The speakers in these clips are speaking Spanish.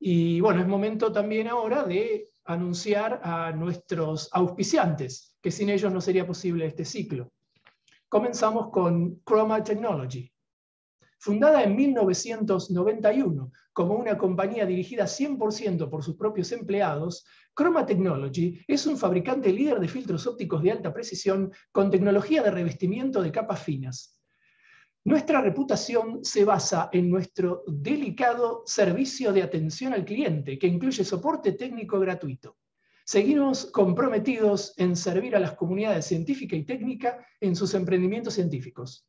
Y bueno, es momento también ahora de anunciar a nuestros auspiciantes, que sin ellos no sería posible este ciclo. Comenzamos con Chroma Technology. Fundada en 1991 como una compañía dirigida 100% por sus propios empleados, Chroma Technology es un fabricante líder de filtros ópticos de alta precisión con tecnología de revestimiento de capas finas. Nuestra reputación se basa en nuestro delicado servicio de atención al cliente, que incluye soporte técnico gratuito. Seguimos comprometidos en servir a las comunidades científica y técnica en sus emprendimientos científicos.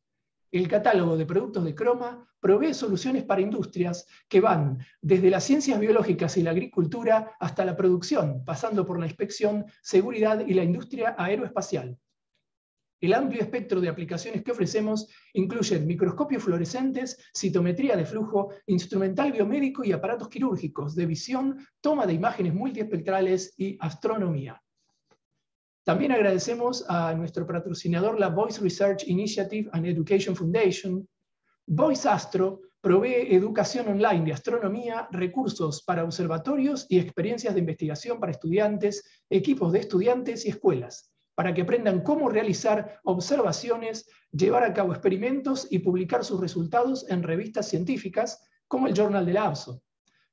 El catálogo de productos de Chroma provee soluciones para industrias que van desde las ciencias biológicas y la agricultura hasta la producción, pasando por la inspección, seguridad y la industria aeroespacial. El amplio espectro de aplicaciones que ofrecemos incluyen microscopios fluorescentes, citometría de flujo, instrumental biomédico y aparatos quirúrgicos de visión, toma de imágenes multiespectrales y astronomía. También agradecemos a nuestro patrocinador, la Voice Research Initiative and Education Foundation. Voice Astro provee educación online de astronomía, recursos para observatorios y experiencias de investigación para estudiantes, equipos de estudiantes y escuelas, para que aprendan cómo realizar observaciones, llevar a cabo experimentos y publicar sus resultados en revistas científicas como el Journal de la ABSO.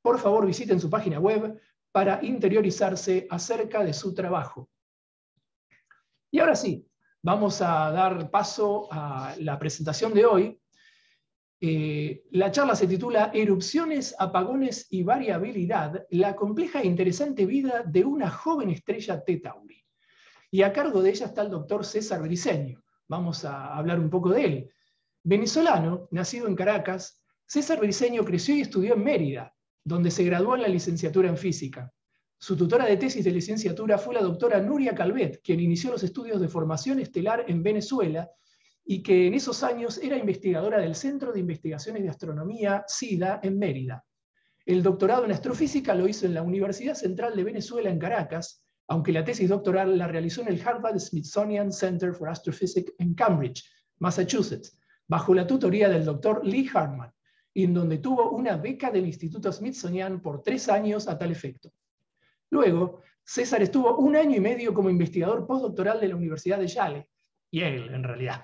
Por favor, visiten su página web para interiorizarse acerca de su trabajo. Y ahora sí, vamos a dar paso a la presentación de hoy. La charla se titula Erupciones, apagones y variabilidad, la compleja e interesante vida de una joven estrella T Tauri. Y a cargo de ella está el doctor César Briceño. Vamos a hablar un poco de él. Venezolano, nacido en Caracas, César Briceño creció y estudió en Mérida, donde se graduó en la licenciatura en física. Su tutora de tesis de licenciatura fue la doctora Nuria Calvet, quien inició los estudios de formación estelar en Venezuela y que en esos años era investigadora del Centro de Investigaciones de Astronomía, CIDA, en Mérida. El doctorado en astrofísica lo hizo en la Universidad Central de Venezuela en Caracas, aunque la tesis doctoral la realizó en el Harvard-Smithsonian Center for Astrophysics en Cambridge, Massachusetts, bajo la tutoría del doctor Lee Hartman, y en donde tuvo una beca del Instituto Smithsonian por 3 años a tal efecto. Luego, César estuvo 1 año y medio como investigador postdoctoral de la Universidad de Yale, Yale en realidad,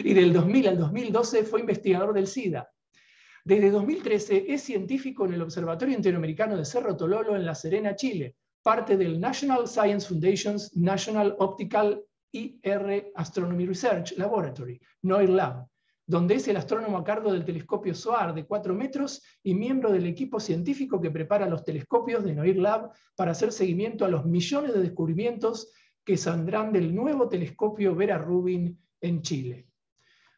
y del 2000 al 2012 fue investigador del SIDA. Desde 2013 es científico en el Observatorio Interamericano de Cerro Tololo en La Serena, Chile, parte del National Science Foundation's National Optical IR Astronomy Research Laboratory, NOIR-LAB, donde es el astrónomo a cargo del telescopio SOAR de 4 metros y miembro del equipo científico que prepara los telescopios de NOIR-LAB para hacer seguimiento a los millones de descubrimientos que saldrán del nuevo telescopio Vera Rubin en Chile.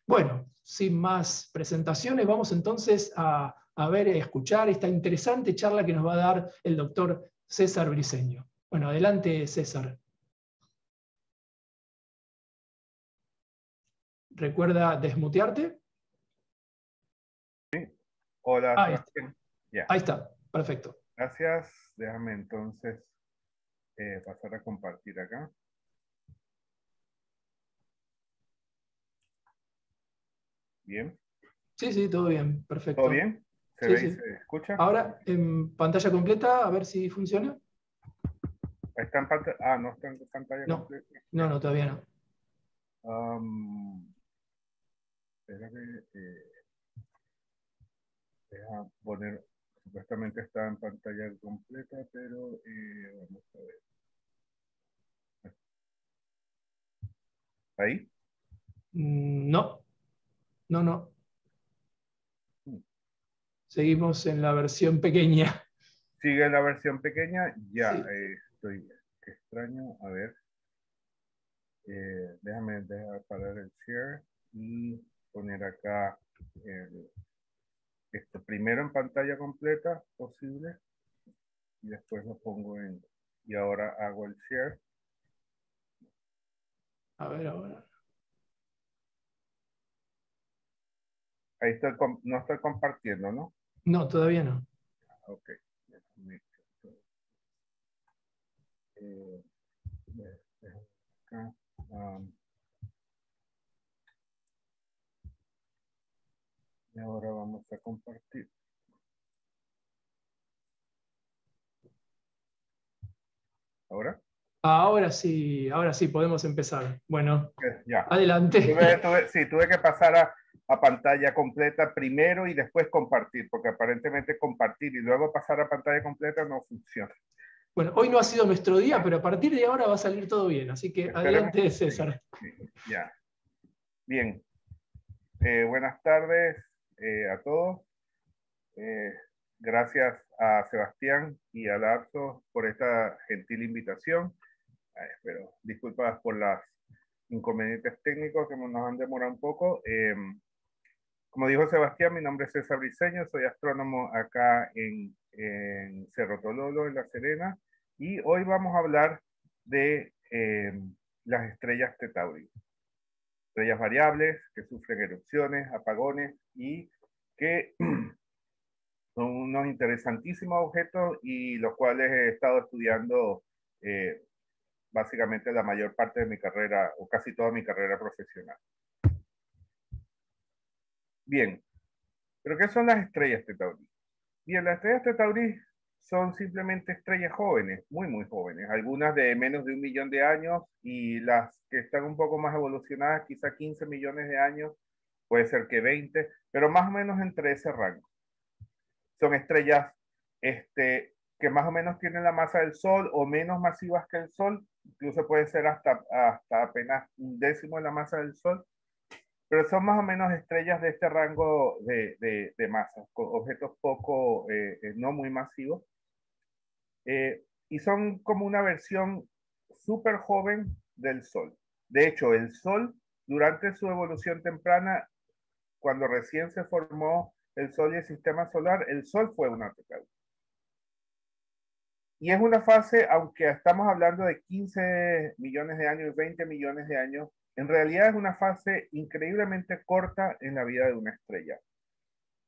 Bueno, sin más presentaciones, vamos entonces a ver y a escuchar esta interesante charla que nos va a dar el doctor César Briceño. Bueno, adelante, César. ¿Recuerda desmutearte? Sí. Hola, Ahí Sebastián. está. Ahí está, perfecto. Gracias. Déjame entonces pasar a compartir acá. Bien. Sí, sí, todo bien, perfecto. ¿Todo bien? ¿Se Sí, ve y sí. se escucha? Ahora, en pantalla completa, a ver si funciona. ¿Está en pantalla? Ah, no está en pantalla No, completa. no, todavía no. Espérame, deja poner, supuestamente está en pantalla completa, pero vamos a ver. ¿Ahí? No, no. Seguimos en la versión pequeña. ¿Sigue la versión pequeña? Ya, Sí. estoy, qué extraño, a ver. Déjame parar el share y poner acá esto primero en pantalla completa posible y después lo pongo en, y ahora hago el share. A ver ahora. Ahí estoy, no estoy compartiendo, ¿no? No, todavía no. Ok. Acá. Y ahora vamos a compartir. ¿Ahora? Ahora sí, podemos empezar. Bueno, Ya. adelante. Tuve que pasar a pantalla completa primero y después compartir, porque aparentemente compartir y luego pasar a pantalla completa no funciona. Bueno, hoy no ha sido nuestro día, pero a partir de ahora va a salir todo bien, así que Esperemos. adelante, César. Sí, ya. Bien. Buenas tardes a todos. Gracias a Sebastián y a Larso por esta gentil invitación. Pero disculpas por los inconvenientes técnicos que nos han demorado un poco. Como dijo Sebastián, mi nombre es César Briceño, soy astrónomo acá en Cerro Tololo, en La Serena, y hoy vamos a hablar de las estrellas T Tauri. Estrellas variables que sufren erupciones, apagones y que son unos interesantísimos objetos y los cuales he estado estudiando básicamente la mayor parte de mi carrera o casi toda mi carrera profesional. Bien, ¿pero qué son las estrellas T Tauri? Bien, las estrellas T Tauri son simplemente estrellas jóvenes, muy, muy jóvenes, algunas de menos de 1 millón de años y las que están un poco más evolucionadas, quizá 15 millones de años, puede ser que 20, pero más o menos entre ese rango. Son estrellas que más o menos tienen la masa del Sol o menos masivas que el Sol, incluso puede ser hasta apenas 1/10 de la masa del Sol, pero son más o menos estrellas de este rango de masa, con objetos poco, no muy masivos, y son como una versión súper joven del Sol. De hecho, el Sol, durante su evolución temprana, cuando recién se formó el Sol y el sistema solar, el Sol fue una T Tauri. Y es una fase, aunque estamos hablando de 15 millones de años, 20 millones de años, en realidad es una fase increíblemente corta en la vida de una estrella.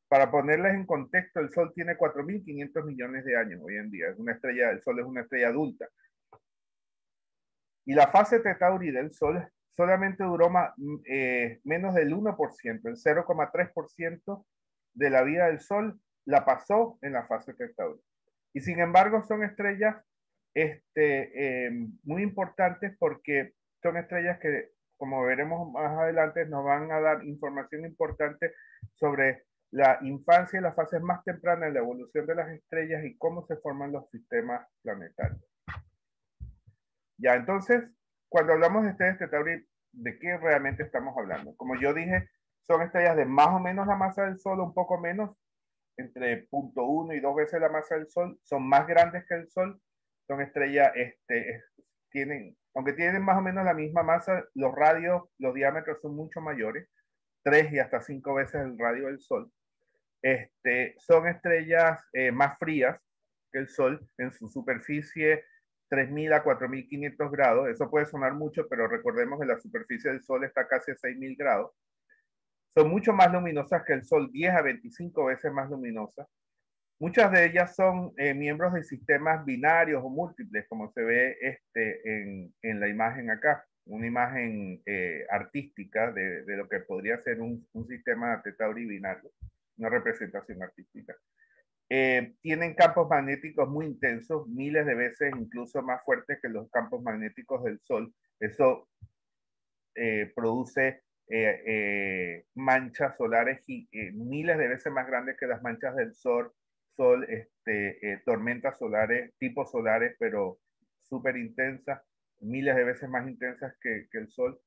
Para ponerles en contexto, el Sol tiene 4.500 millones de años hoy en día. Es una estrella, el Sol es una estrella adulta. Y la fase T Tauri del Sol solamente duró menos del 1%, el 0,3% de la vida del Sol la pasó en la fase T Tauri. Y sin embargo son estrellas muy importantes porque son estrellas que, como veremos más adelante, nos van a dar información importante sobre la infancia y las fases más tempranas de la evolución de las estrellas y cómo se forman los sistemas planetarios. Ya, entonces, cuando hablamos de estrellas T Tauri, ¿de qué realmente estamos hablando? Como yo dije, son estrellas de más o menos la masa del Sol, un poco menos, entre 0.1 y 2 veces la masa del Sol, son más grandes que el Sol, son estrellas, aunque tienen más o menos la misma masa, los radios, los diámetros son mucho mayores, 3 y hasta 5 veces el radio del Sol. Son estrellas más frías que el Sol, en su superficie 3.000 a 4.500 grados, eso puede sonar mucho, pero recordemos que la superficie del Sol está casi a 6.000 grados, son mucho más luminosas que el Sol, 10 a 25 veces más luminosas. Muchas de ellas son miembros de sistemas binarios o múltiples, como se ve en la imagen acá, una imagen artística de lo que podría ser un sistema T Tauri binario, una representación artística. Tienen campos magnéticos muy intensos, miles de veces incluso más fuertes que los campos magnéticos del Sol. Eso produce manchas solares miles de veces más grandes que las manchas del Sol, tormentas solares, tipos solares, pero súper intensas, miles de veces más intensas que el Sol.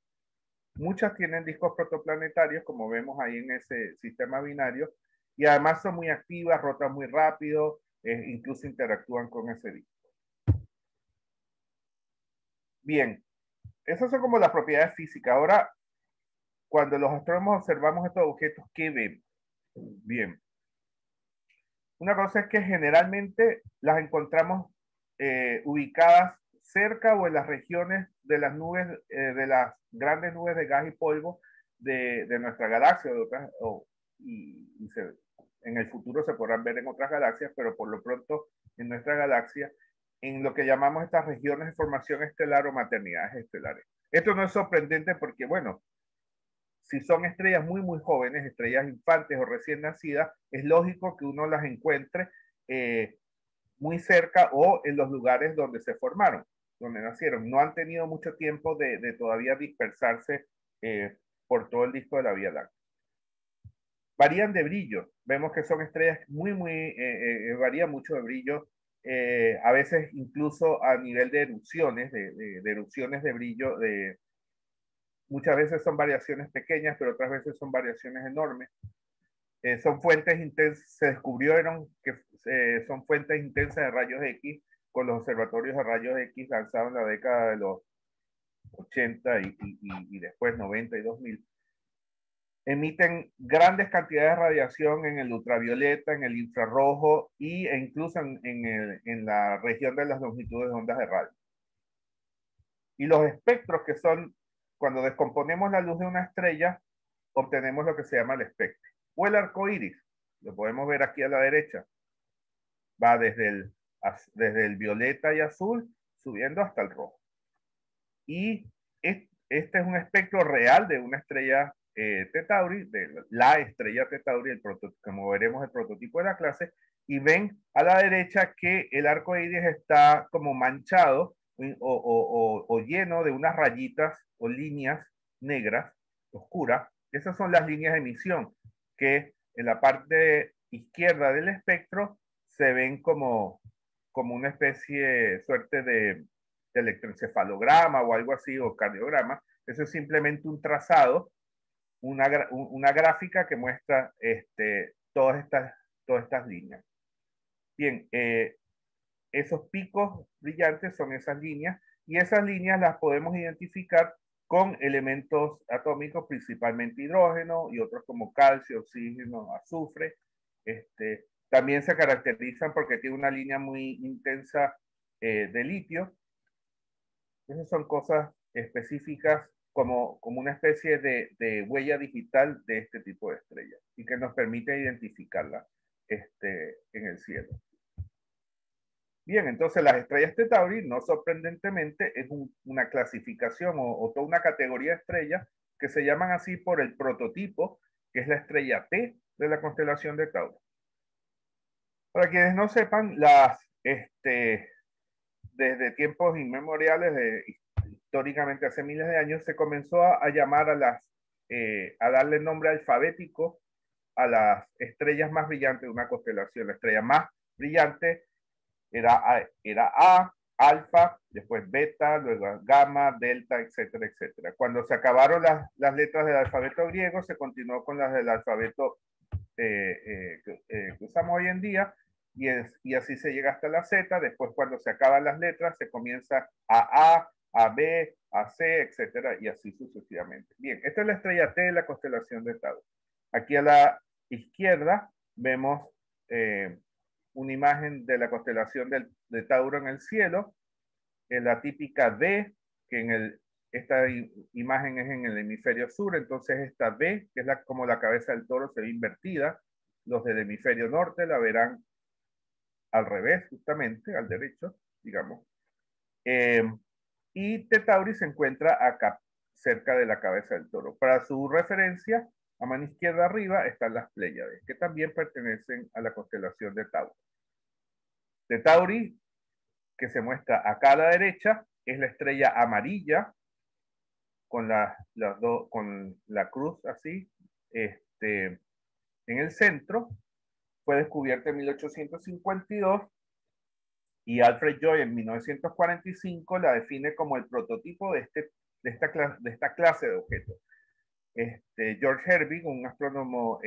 Muchas tienen discos protoplanetarios, como vemos ahí en ese sistema binario, y además son muy activas, rotan muy rápido, incluso interactúan con ese disco. Bien, esas son como las propiedades físicas. Ahora, cuando los astrónomos observamos estos objetos, ¿qué vemos? Bien. Una cosa es que generalmente las encontramos ubicadas cerca o en las regiones de las nubes, de las grandes nubes de gas y polvo de nuestra galaxia, en el futuro se podrán ver en otras galaxias, pero por lo pronto en nuestra galaxia, en lo que llamamos estas regiones de formación estelar o maternidades estelares. Esto no es sorprendente porque, bueno, si son estrellas muy, muy jóvenes, estrellas infantes o recién nacidas, es lógico que uno las encuentre muy cerca o en los lugares donde se formaron. donde nacieron. No han tenido mucho tiempo de todavía dispersarse por todo el disco de la Vía Láctea. Varían de brillo. Vemos que son estrellas varían mucho de brillo. A veces incluso a nivel de erupciones, de erupciones de brillo. Muchas veces son variaciones pequeñas, pero otras veces son variaciones enormes. Son fuentes intensas, se descubrieron que son fuentes intensas de rayos X con los observatorios de rayos X lanzados en la década de los 80 y después 90 y 2000. Emiten grandes cantidades de radiación en el ultravioleta, en el infrarrojo e incluso en la región de las longitudes de ondas de radio. Y los espectros que son, cuando descomponemos la luz de una estrella, obtenemos lo que se llama el espectro. O el arco iris, lo podemos ver aquí a la derecha. Va desde el violeta y azul, subiendo hasta el rojo. Y este es un espectro real de una estrella T Tauri, de la estrella T Tauri, como veremos el prototipo de la clase, y ven a la derecha que el arco iris está como manchado o lleno de unas rayitas o líneas negras, oscuras. Esas son las líneas de emisión que en la parte izquierda del espectro se ven como una especie, suerte de electroencefalograma o algo así, o cardiograma. Eso es simplemente un trazado, una gráfica que muestra todas estas líneas. Bien, esos picos brillantes son esas líneas, y esas líneas las podemos identificar con elementos atómicos, principalmente hidrógeno y otros como calcio, oxígeno, azufre. También se caracterizan porque tiene una línea muy intensa de litio. Esas son cosas específicas como una especie de huella digital de este tipo de estrellas y que nos permite identificarla en el cielo. Bien, entonces las estrellas T Tauri, no sorprendentemente, es una clasificación o toda una categoría de estrellas que se llaman así por el prototipo, que es la estrella T de la constelación de Tauro. Para quienes no sepan, desde tiempos inmemoriales, históricamente hace miles de años, se comenzó a llamar a darle nombre alfabético a las estrellas más brillantes de una constelación. La estrella más brillante era A, alfa, después beta, luego gamma, delta, etcétera, etcétera. Cuando se acabaron las letras del alfabeto griego, se continuó con las del alfabeto que usamos hoy en día, y así se llega hasta la Z. Después, cuando se acaban las letras, se comienza a B, a C, etcétera, y así sucesivamente. Bien, esta es la estrella T de la constelación de Tauro. Aquí a la izquierda vemos una imagen de la constelación de Tauro en el cielo, la típica D, que esta imagen es en el hemisferio sur. Entonces esta B, que es como la cabeza del toro, se ve invertida. Los del hemisferio norte la verán al revés, justamente, al derecho, digamos. Y T Tauri se encuentra acá, cerca de la cabeza del toro. Para su referencia, a mano izquierda arriba están las Pléyades, que también pertenecen a la constelación de Tauro. T Tauri, que se muestra acá a la derecha, es la estrella amarilla, con la cruz así, en el centro. Fue descubierta en 1852 y Alfred Joy en 1945 la define como el prototipo de esta clase de objetos. George Herbig, un astrónomo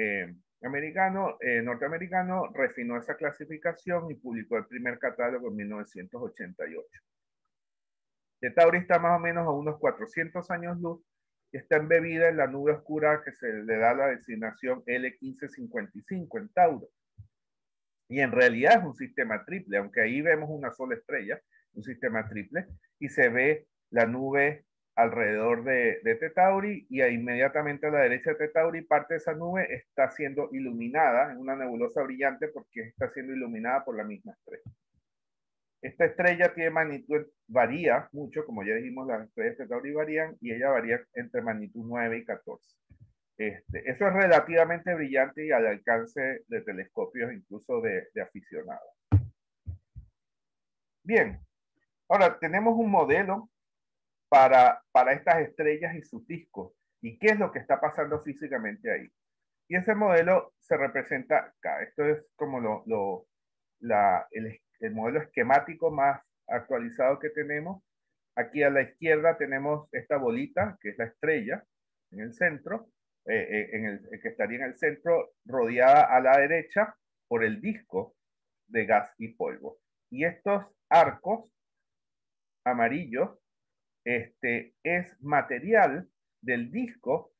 norteamericano, refinó esa clasificación y publicó el primer catálogo en 1988. T Tauri está más o menos a unos 400 años luz y está embebida en la nube oscura que se le da la designación L1555 en Tauro. Y en realidad es un sistema triple, aunque ahí vemos una sola estrella, un sistema triple, y se ve la nube alrededor de T Tauri, y inmediatamente a la derecha de T Tauri parte de esa nube está siendo iluminada, en una nebulosa brillante, porque está siendo iluminada por la misma estrella. Esta estrella tiene magnitud, varía mucho, como ya dijimos, las estrellas de T Tauri varían, y ella varía entre magnitud 9 y 14. Eso es relativamente brillante y al alcance de telescopios, incluso de aficionados. Bien, Ahora, tenemos un modelo para estas estrellas y sus discos. ¿Y qué es lo que está pasando físicamente ahí? Y ese modelo se representa acá. Esto es como el modelo esquemático más actualizado que tenemos. Aquí a la izquierda tenemos esta bolita, que es la estrella, en el centro, que estaría en el centro, rodeada a la derecha por el disco de gas y polvo. Y estos arcos amarillos es material del disco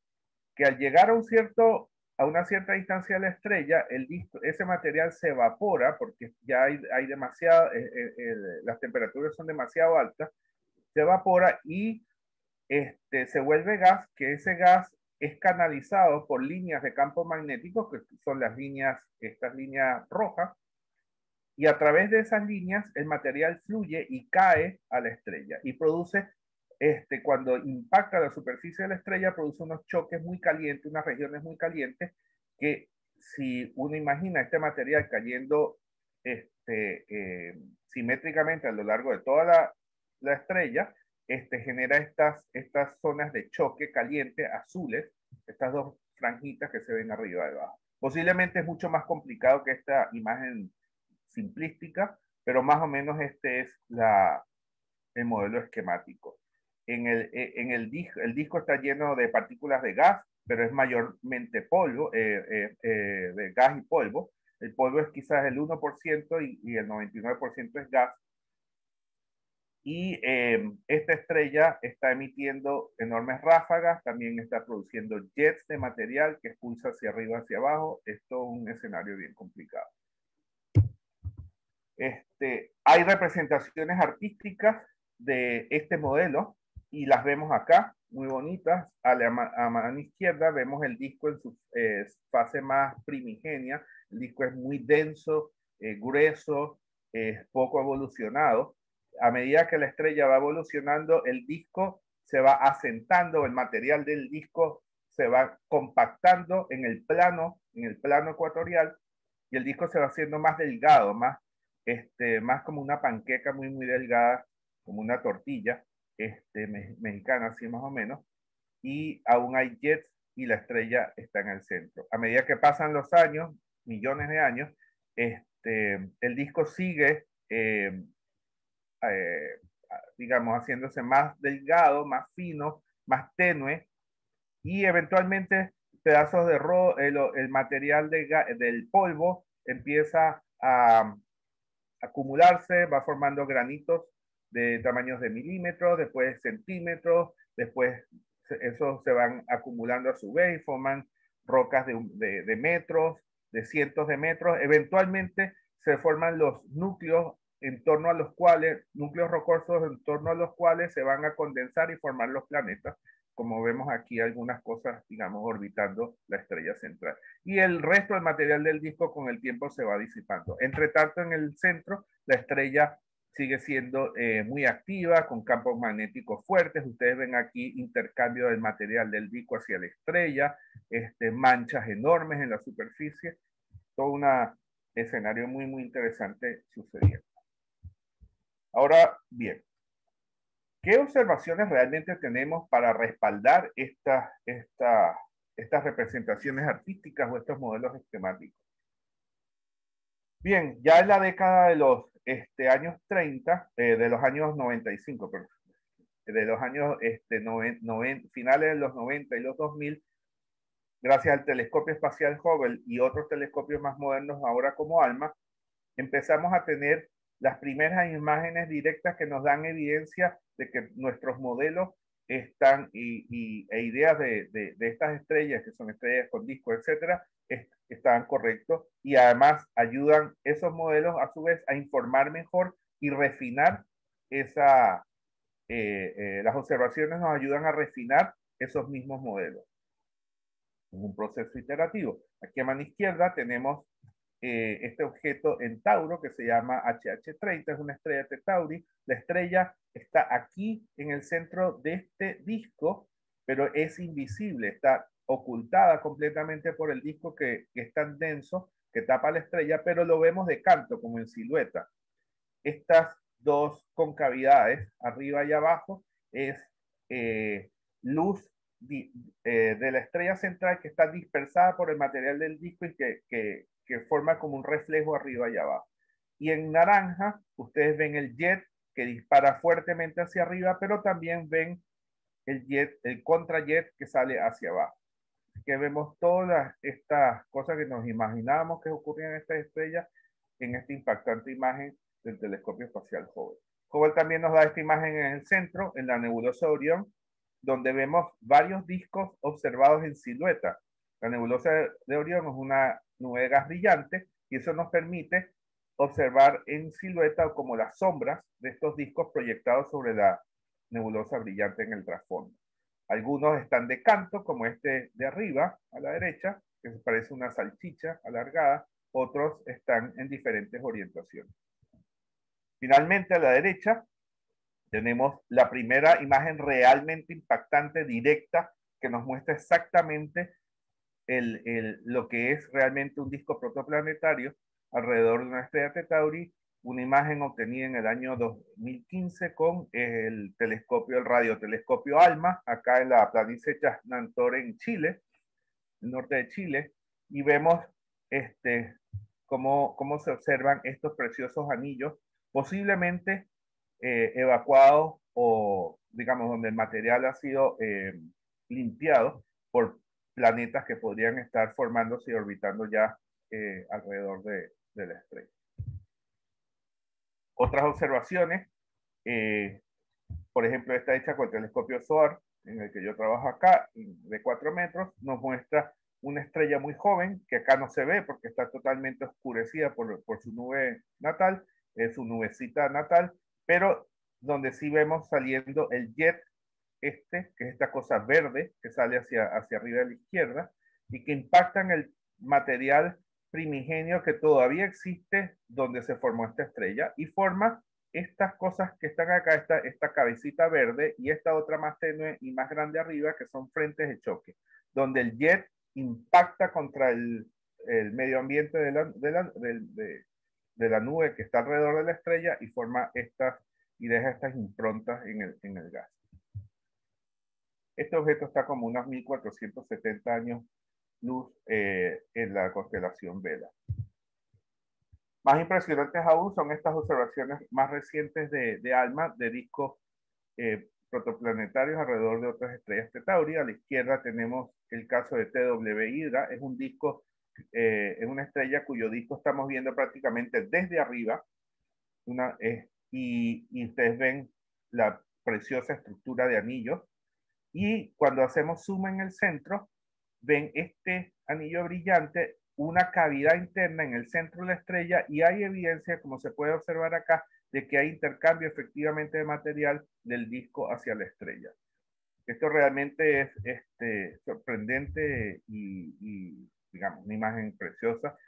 que al llegar a una cierta distancia de la estrella, ese material se evapora porque ya hay demasiado, las temperaturas son demasiado altas, se evapora y se vuelve gas, que ese gas es canalizado por líneas de campo magnético, que son estas líneas rojas, y a través de esas líneas el material fluye y cae a la estrella y produce, cuando impacta la superficie de la estrella, produce unos choques muy calientes, unas regiones muy calientes, que si uno imagina este material cayendo simétricamente a lo largo de toda la estrella, genera estas zonas de choque caliente azules, estas dos franjitas que se ven arriba y abajo. Posiblemente es mucho más complicado que esta imagen simplística, pero más o menos este es el modelo esquemático. El disco está lleno de partículas de gas, pero es mayormente polvo, de gas y polvo. El polvo es quizás el 1% y el 99% es gas. Y esta estrella está emitiendo enormes ráfagas, también está produciendo jets de material que expulsa hacia arriba, hacia abajo. Esto es un escenario bien complicado. Hay representaciones artísticas de este modelo y las vemos acá, muy bonitas. A mano izquierda vemos el disco en su fase más primigenia. El disco es muy denso, grueso, poco evolucionado. A medida que la estrella va evolucionando, el disco se va asentando, el material del disco se va compactando en el plano ecuatorial, y el disco se va haciendo más delgado, más como una panqueca muy, muy delgada, como una tortilla mexicana, así más o menos, y aún hay jets y la estrella está en el centro. A medida que pasan los años, millones de años, el disco sigue, digamos, haciéndose más delgado, más fino, más tenue, y eventualmente pedazos de el material del polvo empieza a acumularse, va formando granitos de tamaños de milímetros, después centímetros, después esos se van acumulando a su vez y forman rocas de metros, de cientos de metros. Eventualmente se forman los núcleos núcleos rocosos en torno a los cuales se van a condensar y formar los planetas, como vemos aquí algunas cosas, digamos, orbitando la estrella central. Y el resto del material del disco con el tiempo se va disipando. Entre tanto, en el centro, la estrella sigue siendo muy activa, con campos magnéticos fuertes. Ustedes ven aquí intercambio del material del disco hacia la estrella, manchas enormes en la superficie. Todo un escenario muy, muy interesante sucediendo. Ahora, bien, ¿qué observaciones realmente tenemos para respaldar estas representaciones artísticas o estos modelos esquemáticos? Bien, ya en la década de los años 30, de los años 95, perdón, de los años finales de los 90 y los 2000, gracias al telescopio espacial Hubble y otros telescopios más modernos ahora como ALMA, empezamos a tener las primeras imágenes directas que nos dan evidencia de que nuestros modelos están e ideas de estas estrellas, que son estrellas con discos, etcétera, están correctos, y además ayudan esos modelos a su vez a informar mejor y refinar las observaciones nos ayudan a refinar esos mismos modelos en un proceso iterativo. Aquí a mano izquierda tenemos este objeto en Tauro que se llama HH30, es una estrella de Tauri. La estrella está aquí en el centro de este disco, pero es invisible, está ocultada completamente por el disco que es tan denso que tapa la estrella, pero lo vemos de canto, como en silueta. Estas dos concavidades, arriba y abajo, es luz de la estrella central que está dispersada por el material del disco y que forma como un reflejo arriba y abajo. Y en naranja, ustedes ven el jet que dispara fuertemente hacia arriba, pero también ven el jet, el contrajet que sale hacia abajo. Que vemos todas estas cosas que nos imaginábamos que ocurrían en estas estrellas en esta impactante imagen del telescopio espacial Hubble. Hubble también nos da esta imagen en el centro, en la nebulosa de Orión, donde vemos varios discos observados en silueta. La nebulosa de Orión es una nube de gas brillante y eso nos permite observar en silueta como las sombras de estos discos proyectados sobre la nebulosa brillante en el trasfondo. Algunos están de canto, como este de arriba, a la derecha, que parece una salchicha alargada. Otros están en diferentes orientaciones. Finalmente, a la derecha, tenemos la primera imagen realmente impactante, directa, que nos muestra exactamente lo que es realmente un disco protoplanetario alrededor de una estrella T Tauri, una imagen obtenida en el año 2015 con el telescopio, el radiotelescopio ALMA, acá en la planicie Chasnantor en Chile, el norte de Chile, y vemos cómo se observan estos preciosos anillos, posiblemente evacuados o, digamos, donde el material ha sido limpiado por planetas que podrían estar formándose y orbitando ya alrededor de la estrella. Otras observaciones, por ejemplo, esta hecha con el telescopio SOAR, en el que yo trabajo acá, de 4 metros, nos muestra una estrella muy joven, que acá no se ve porque está totalmente oscurecida por su nube natal, su nubecita natal, pero donde sí vemos saliendo el jet que es esta cosa verde que sale hacia arriba a la izquierda y que impacta en el material primigenio que todavía existe donde se formó esta estrella y forma estas cosas que están acá, esta cabecita verde y esta otra más tenue y más grande arriba que son frentes de choque, donde el jet impacta contra el medio ambiente de la nube que está alrededor de la estrella y forma estas y deja estas improntas en el gas. Este objeto está como unos 1470 años luz en la constelación Vela. Más impresionantes aún son estas observaciones más recientes de ALMA, de discos protoplanetarios alrededor de otras estrellas T Tauri. A la izquierda tenemos el caso de TW Hydra, es un disco, es una estrella cuyo disco estamos viendo prácticamente desde arriba, y ustedes ven la preciosa estructura de anillos. Y cuando hacemos zoom en el centro, ven este anillo brillante, una cavidad interna en el centro de la estrella y hay evidencia, como se puede observar acá, de que hay intercambio efectivamente de material del disco hacia la estrella. Esto realmente es sorprendente y, digamos, una imagen preciosa.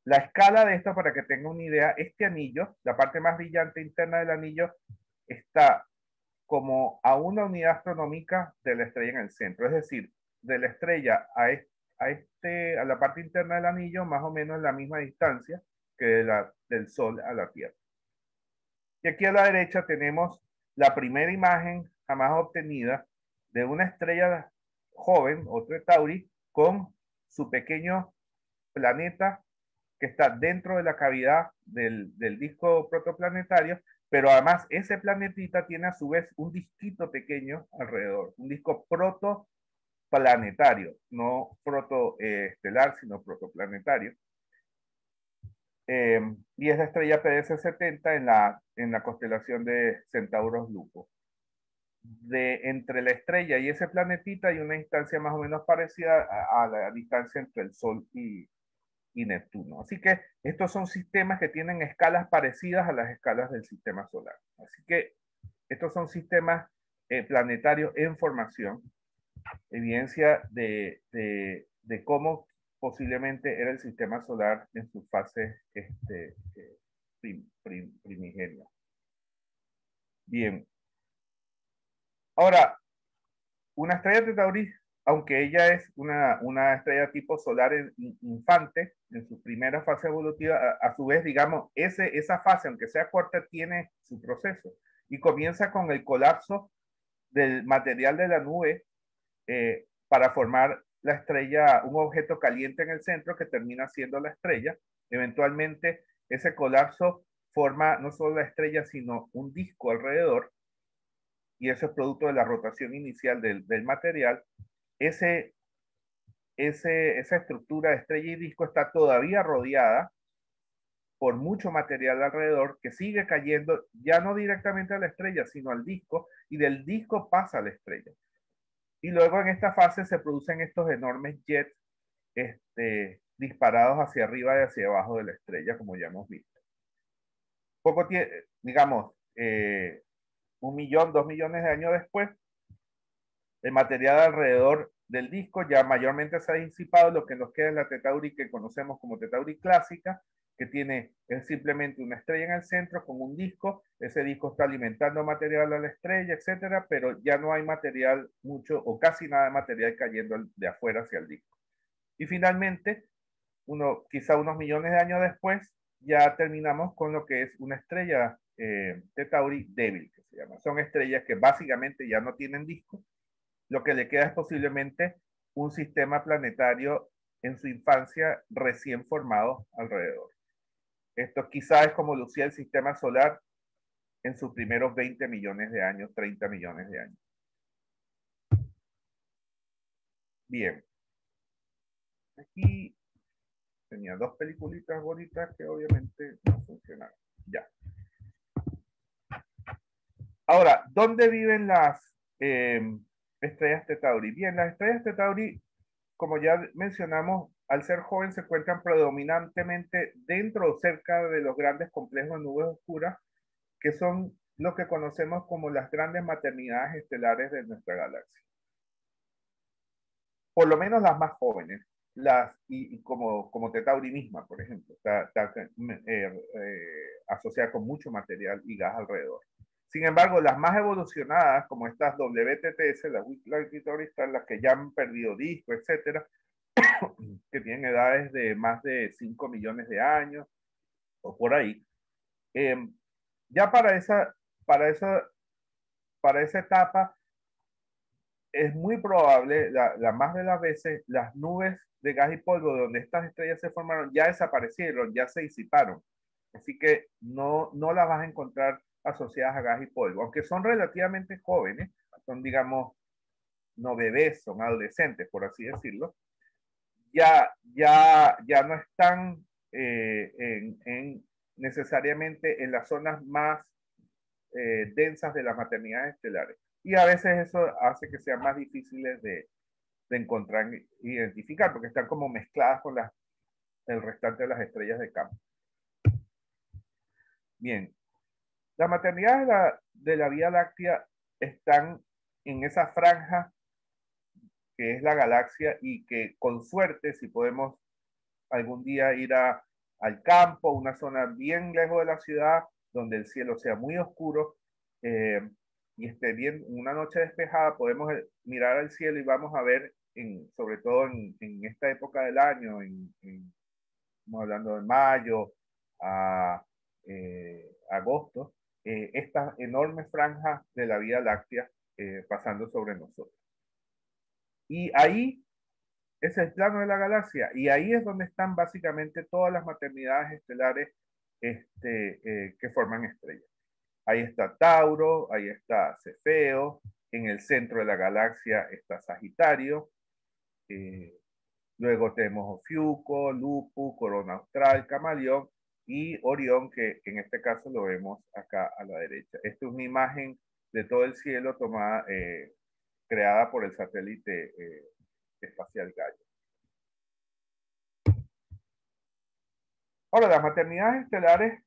La escala de esto, para que tengan una idea, este anillo, la parte más brillante interna del anillo, está como a una unidad astronómica de la estrella en el centro. Es decir, de la estrella a la parte interna del anillo, más o menos la misma distancia que del Sol a la Tierra. Y aquí a la derecha tenemos la primera imagen jamás obtenida de una estrella joven, otro Tauri, con su pequeño planeta que está dentro de la cavidad del disco protoplanetario, pero además ese planetita tiene a su vez un disquito pequeño alrededor, un disco protoplanetario, no protoestelar, sino protoplanetario. Y es la estrella PDC-70 en la constelación de Centauros Lupo. Entre la estrella y ese planetita hay una distancia más o menos parecida a la distancia entre el Sol y Neptuno. Así que estos son sistemas que tienen escalas parecidas a las escalas del sistema solar. Así que estos son sistemas planetarios en formación, evidencia de cómo posiblemente era el sistema solar en su fase primigenia. Bien. Ahora, una estrella T Tauri aunque ella es una estrella tipo solar infante, en su primera fase evolutiva, a su vez, digamos, esa fase, aunque sea corta, tiene su proceso. Y comienza con el colapso del material de la nube para formar la estrella, un objeto caliente en el centro que termina siendo la estrella. Eventualmente, ese colapso forma no solo la estrella, sino un disco alrededor, y eso es producto de la rotación inicial del material. Esa estructura de estrella y disco está todavía rodeada por mucho material alrededor que sigue cayendo ya no directamente a la estrella, sino al disco, y del disco pasa a la estrella. Y luego en esta fase se producen estos enormes jets disparados hacia arriba y hacia abajo de la estrella, como ya hemos visto. Digamos, 1 millón, 2 millones de años después, el material alrededor del disco ya mayormente se ha disipado. Lo que nos queda es la T Tauri que conocemos como T Tauri clásica, que es simplemente una estrella en el centro con un disco. Ese disco está alimentando material a la estrella, etcétera, pero ya no hay material, mucho o casi nada de material cayendo de afuera hacia el disco. Y finalmente, quizá unos millones de años después, ya terminamos con lo que es una estrella T Tauri débil, que se llama. Son estrellas que básicamente ya no tienen disco. Lo que le queda es posiblemente un sistema planetario en su infancia recién formado alrededor. Esto quizás es como lucía el sistema solar en sus primeros 20 millones de años, 30 millones de años. Bien. Aquí tenía 2 peliculitas bonitas que obviamente no funcionaron. Ya. Ahora, ¿dónde viven las estrellas T Tauri? Bien, las estrellas T Tauri, como ya mencionamos, al ser joven se encuentran predominantemente dentro o cerca de los grandes complejos de nubes oscuras, que son lo que conocemos como las grandes maternidades estelares de nuestra galaxia. Por lo menos las más jóvenes, como T Tauri misma, por ejemplo, está asociada con mucho material y gas alrededor. Sin embargo, las más evolucionadas, como estas WTTS, las Weak Light Tauri, están las que ya han perdido disco, etcétera, que tienen edades de más de 5 millones de años o por ahí. Ya para esa etapa es muy probable, la más de las veces, las nubes de gas y polvo donde estas estrellas se formaron ya desaparecieron, ya se disiparon. Así que no las vas a encontrar asociadas a gas y polvo, aunque son relativamente jóvenes, son, digamos, no bebés, son adolescentes, por así decirlo. Ya no están necesariamente en las zonas más densas de las maternidades estelares. Y a veces eso hace que sean más difíciles de encontrar e identificar, porque están como mezcladas con el restante de las estrellas de campo. Bien, las maternidades de la Vía Láctea están en esa franja que es la galaxia, y que con suerte, si podemos algún día ir al campo, una zona bien lejos de la ciudad, donde el cielo sea muy oscuro y esté bien, una noche despejada, podemos mirar al cielo y vamos a ver, sobre todo en esta época del año, estamos hablando de mayo a agosto, estas enormes franjas de la Vía Láctea pasando sobre nosotros. Y ahí es el plano de la galaxia, y ahí es donde están básicamente todas las maternidades estelares que forman estrellas. Ahí está Tauro, ahí está Cefeo, en el centro de la galaxia está Sagitario, luego tenemos Ofiuco, Lupo, Corona Austral, Camaleón y Orión, que en este caso lo vemos acá a la derecha. Esta es una imagen de todo el cielo tomada, creada por el satélite espacial Gaia. Ahora, las maternidades estelares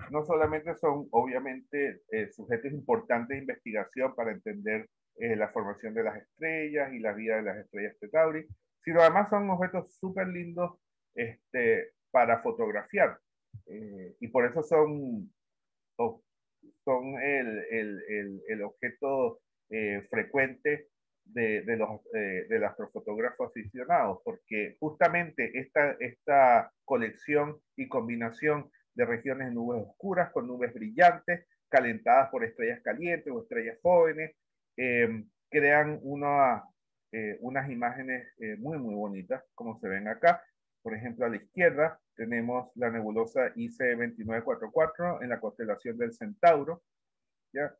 no solamente son, obviamente, sujetos importantes de investigación para entender la formación de las estrellas y la vida de las estrellas T Tauri, sino además son objetos súper lindos para fotografiar. Y por eso son el objeto frecuente del astrofotógrafo aficionado, porque justamente esta colección y combinación de regiones de nubes oscuras con nubes brillantes, calentadas por estrellas calientes o estrellas jóvenes, crean unas imágenes muy, muy bonitas, como se ven acá. Por ejemplo, a la izquierda tenemos la nebulosa IC 2944 en la constelación del Centauro. ¿Ya?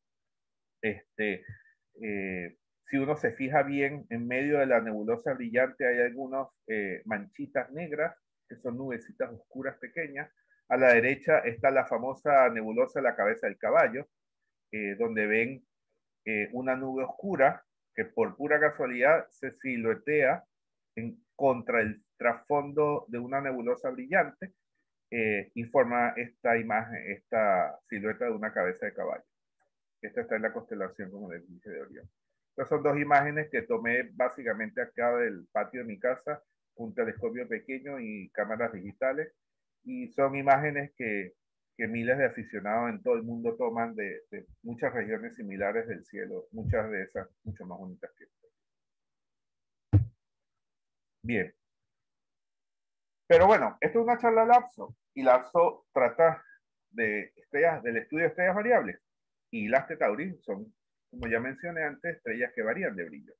Si uno se fija bien, en medio de la nebulosa brillante hay algunas manchitas negras, que son nubecitas oscuras pequeñas. A la derecha está la famosa nebulosa de la cabeza del caballo, donde ven una nube oscura que por pura casualidad se siluetea contra el trasfondo de una nebulosa brillante y forma esta imagen, esta silueta de una cabeza de caballo. Esta está en la constelación, como les dije, de Orión. Estas son dos imágenes que tomé básicamente acá del patio de mi casa, un telescopio pequeño y cámaras digitales. Y son imágenes que miles de aficionados en todo el mundo toman de muchas regiones similares del cielo, muchas de esas mucho más bonitas que esta. Bien. Pero bueno, esto es una charla LAPSO, y LAPSO trata de estrellas, del estudio de estrellas variables. Y las T-Tauri son, como ya mencioné antes, estrellas que varían de brillo.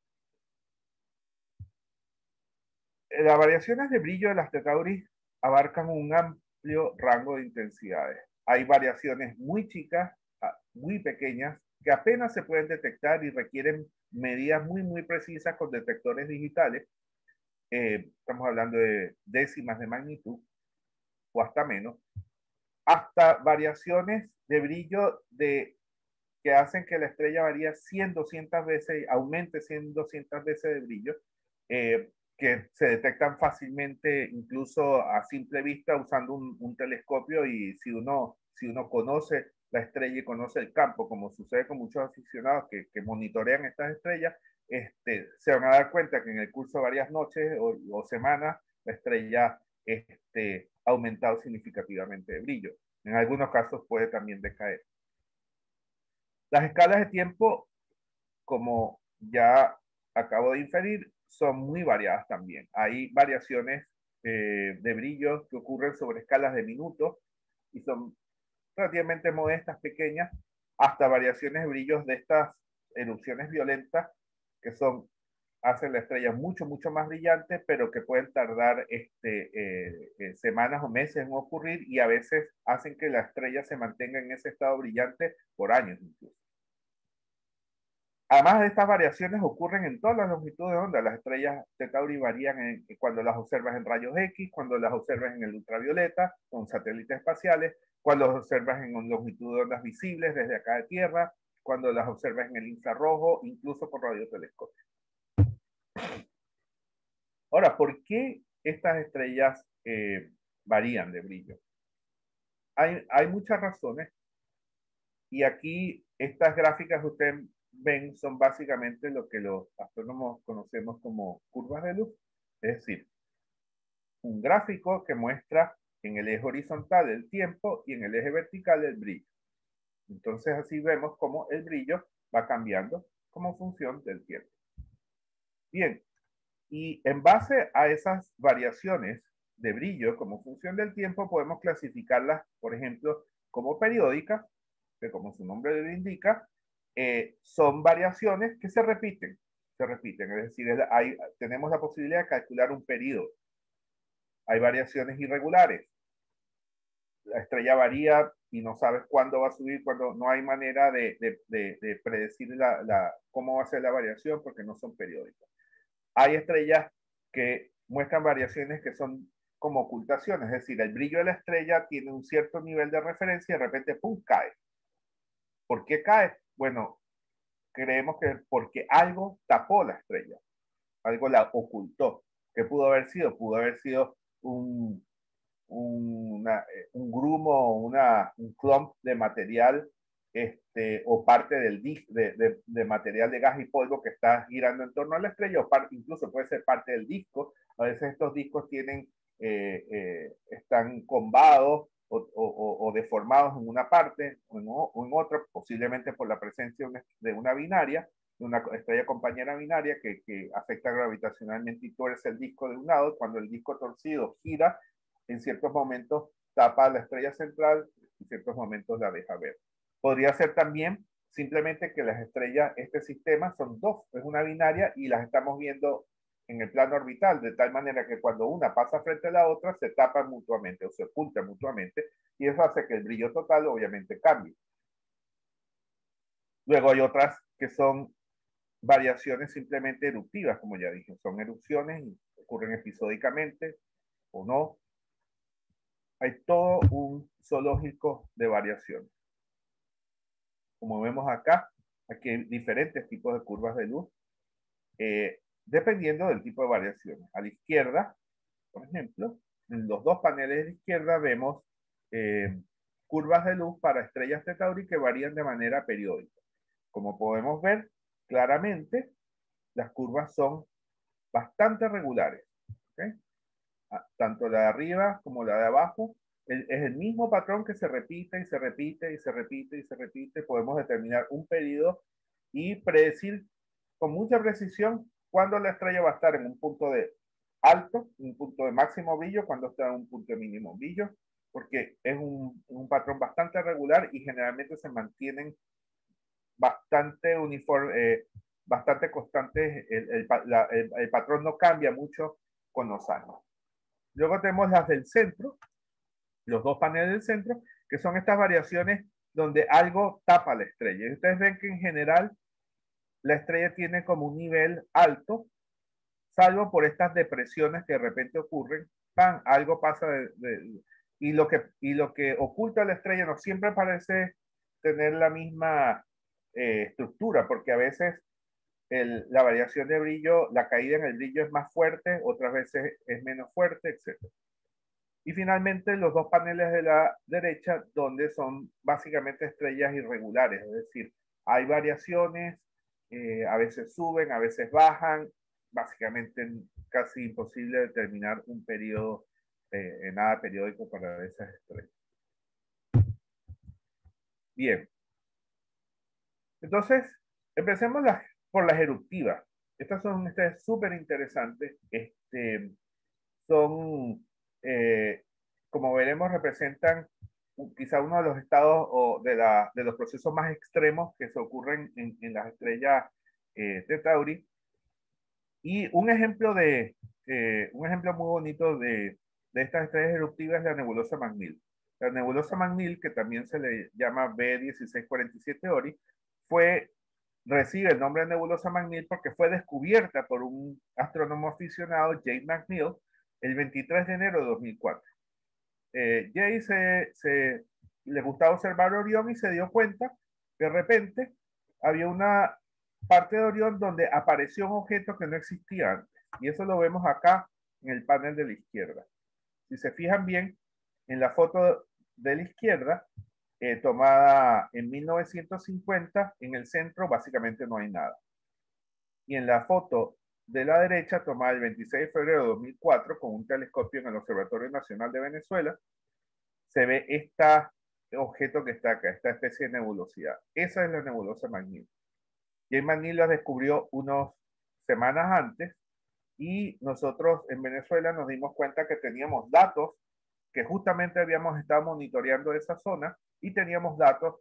Las variaciones de brillo de las T-Tauri abarcan un amplio rango de intensidades. Hay variaciones muy chicas, muy pequeñas, que apenas se pueden detectar y requieren medidas muy, muy precisas con detectores digitales. Estamos hablando de décimas de magnitud o hasta menos, hasta variaciones de brillo que hacen que la estrella varíe 100, 200 veces, aumente 100, 200 veces de brillo, que se detectan fácilmente, incluso a simple vista, usando un telescopio. Y si uno conoce la estrella y conoce el campo, como sucede con muchos aficionados que monitorean estas estrellas, se van a dar cuenta que en el curso de varias noches o semanas, la estrella ha aumentado significativamente de brillo. En algunos casos puede también decaer. Las escalas de tiempo, como ya acabo de inferir, son muy variadas también. Hay variaciones de brillo que ocurren sobre escalas de minutos y son relativamente modestas, pequeñas, hasta variaciones de brillos de estas erupciones violentas que hacen la estrella mucho, mucho más brillante, pero que pueden tardar semanas o meses en ocurrir, y a veces hacen que la estrella se mantenga en ese estado brillante por años incluso. Además de estas variaciones ocurren en todas las longitudes de onda. Las estrellas T-Tauri varían cuando las observas en rayos X, cuando las observas en el ultravioleta, con satélites espaciales, cuando las observas en longitud de ondas visibles desde acá de Tierra, cuando las observas en el infrarrojo, incluso por radiotelescopio. Ahora, ¿por qué estas estrellas varían de brillo? Hay muchas razones, y aquí estas gráficas que ustedes ven son básicamente lo que los astrónomos conocemos como curvas de luz, es decir, un gráfico que muestra en el eje horizontal el tiempo y en el eje vertical el brillo. Entonces así vemos cómo el brillo va cambiando como función del tiempo. Bien, y en base a esas variaciones de brillo como función del tiempo, podemos clasificarlas, por ejemplo, como periódicas, que como su nombre lo indica, son variaciones que se repiten, es decir, tenemos la posibilidad de calcular un periodo. Hay variaciones irregulares. La estrella varía y no sabes cuándo va a subir, cuando no hay manera de predecir cómo va a ser la variación, porque no son periódicas. Hay estrellas que muestran variaciones que son como ocultaciones, es decir, el brillo de la estrella tiene un cierto nivel de referencia y de repente, ¡pum!, cae. ¿Por qué cae? Bueno, creemos que porque algo tapó la estrella, algo la ocultó. ¿Qué pudo haber sido? Pudo haber sido un grumo, un clump de material, o parte del de material de gas y polvo que está girando en torno a la estrella, o incluso puede ser parte del disco. A veces estos discos están combados o deformados en una parte o en otra, posiblemente por la presencia de una binaria, una estrella compañera binaria que afecta gravitacionalmente y tuerce el disco de un lado. Cuando el disco torcido gira, en ciertos momentos tapa la estrella central, en ciertos momentos la deja ver. Podría ser también simplemente que las estrellas, este sistema, son dos, es una binaria y las estamos viendo en el plano orbital, de tal manera que cuando una pasa frente a la otra, se tapan mutuamente o se ocultan mutuamente, y eso hace que el brillo total obviamente cambie. Luego hay otras que son variaciones simplemente eruptivas, como ya dije, son erupciones y ocurren episódicamente o no. Hay todo un zoológico de variaciones. Como vemos acá, aquí hay diferentes tipos de curvas de luz, dependiendo del tipo de variaciones. A la izquierda, por ejemplo, en los dos paneles de la izquierda vemos curvas de luz para estrellas de Tauri que varían de manera periódica. Como podemos ver claramente, las curvas son bastante regulares. ¿Okay? Tanto la de arriba como la de abajo es el mismo patrón que se repite y se repite y se repite y se repite. Podemos determinar un periodo y predecir con mucha precisión cuándo la estrella va a estar en un punto de alto, un punto de máximo brillo, cuando está en un punto de mínimo brillo, porque es un patrón bastante regular y generalmente se mantienen bastante uniforme, bastante constantes. El patrón no cambia mucho con los años. Luego tenemos las del centro, los dos paneles del centro, que son estas variaciones donde algo tapa la estrella. Y ustedes ven que en general la estrella tiene como un nivel alto, salvo por estas depresiones que de repente ocurren. ¡Pam! Algo pasa y lo que oculta la estrella no siempre parece tener la misma estructura, porque a veces la variación de brillo, la caída en el brillo es más fuerte, otras veces es menos fuerte, etc. Y finalmente los dos paneles de la derecha, donde son básicamente estrellas irregulares, es decir, hay variaciones, a veces suben, a veces bajan, básicamente casi imposible determinar un periodo, nada periódico para esas estrellas. Bien, entonces empecemos por las eruptivas. Estas son súper interesantes. Son, como veremos, representan quizá uno de los estados o de los procesos más extremos que se ocurren en las estrellas de Tauri. Y un ejemplo muy bonito de estas estrellas eruptivas es la nebulosa McNeil. La nebulosa McNeil, que también se le llama B1647 Ori, recibe el nombre de nebulosa McNeil porque fue descubierta por un astrónomo aficionado, Jay McNeil, el 23 de enero de 2004. Jay le gustaba observar Orión y se dio cuenta que de repente había una parte de Orión donde apareció un objeto que no existía antes. Y eso lo vemos acá en el panel de la izquierda. Si se fijan bien, en la foto de la izquierda, tomada en 1950, en el centro básicamente no hay nada. Y en la foto de la derecha, tomada el 26 de febrero de 2004 con un telescopio en el Observatorio Nacional de Venezuela, se ve este objeto que está acá, esta especie de nebulosidad. Esa es la nebulosa McNeil. Jay McNeil la descubrió unas semanas antes y nosotros en Venezuela nos dimos cuenta que teníamos datos, que justamente habíamos estado monitoreando esa zona y teníamos datos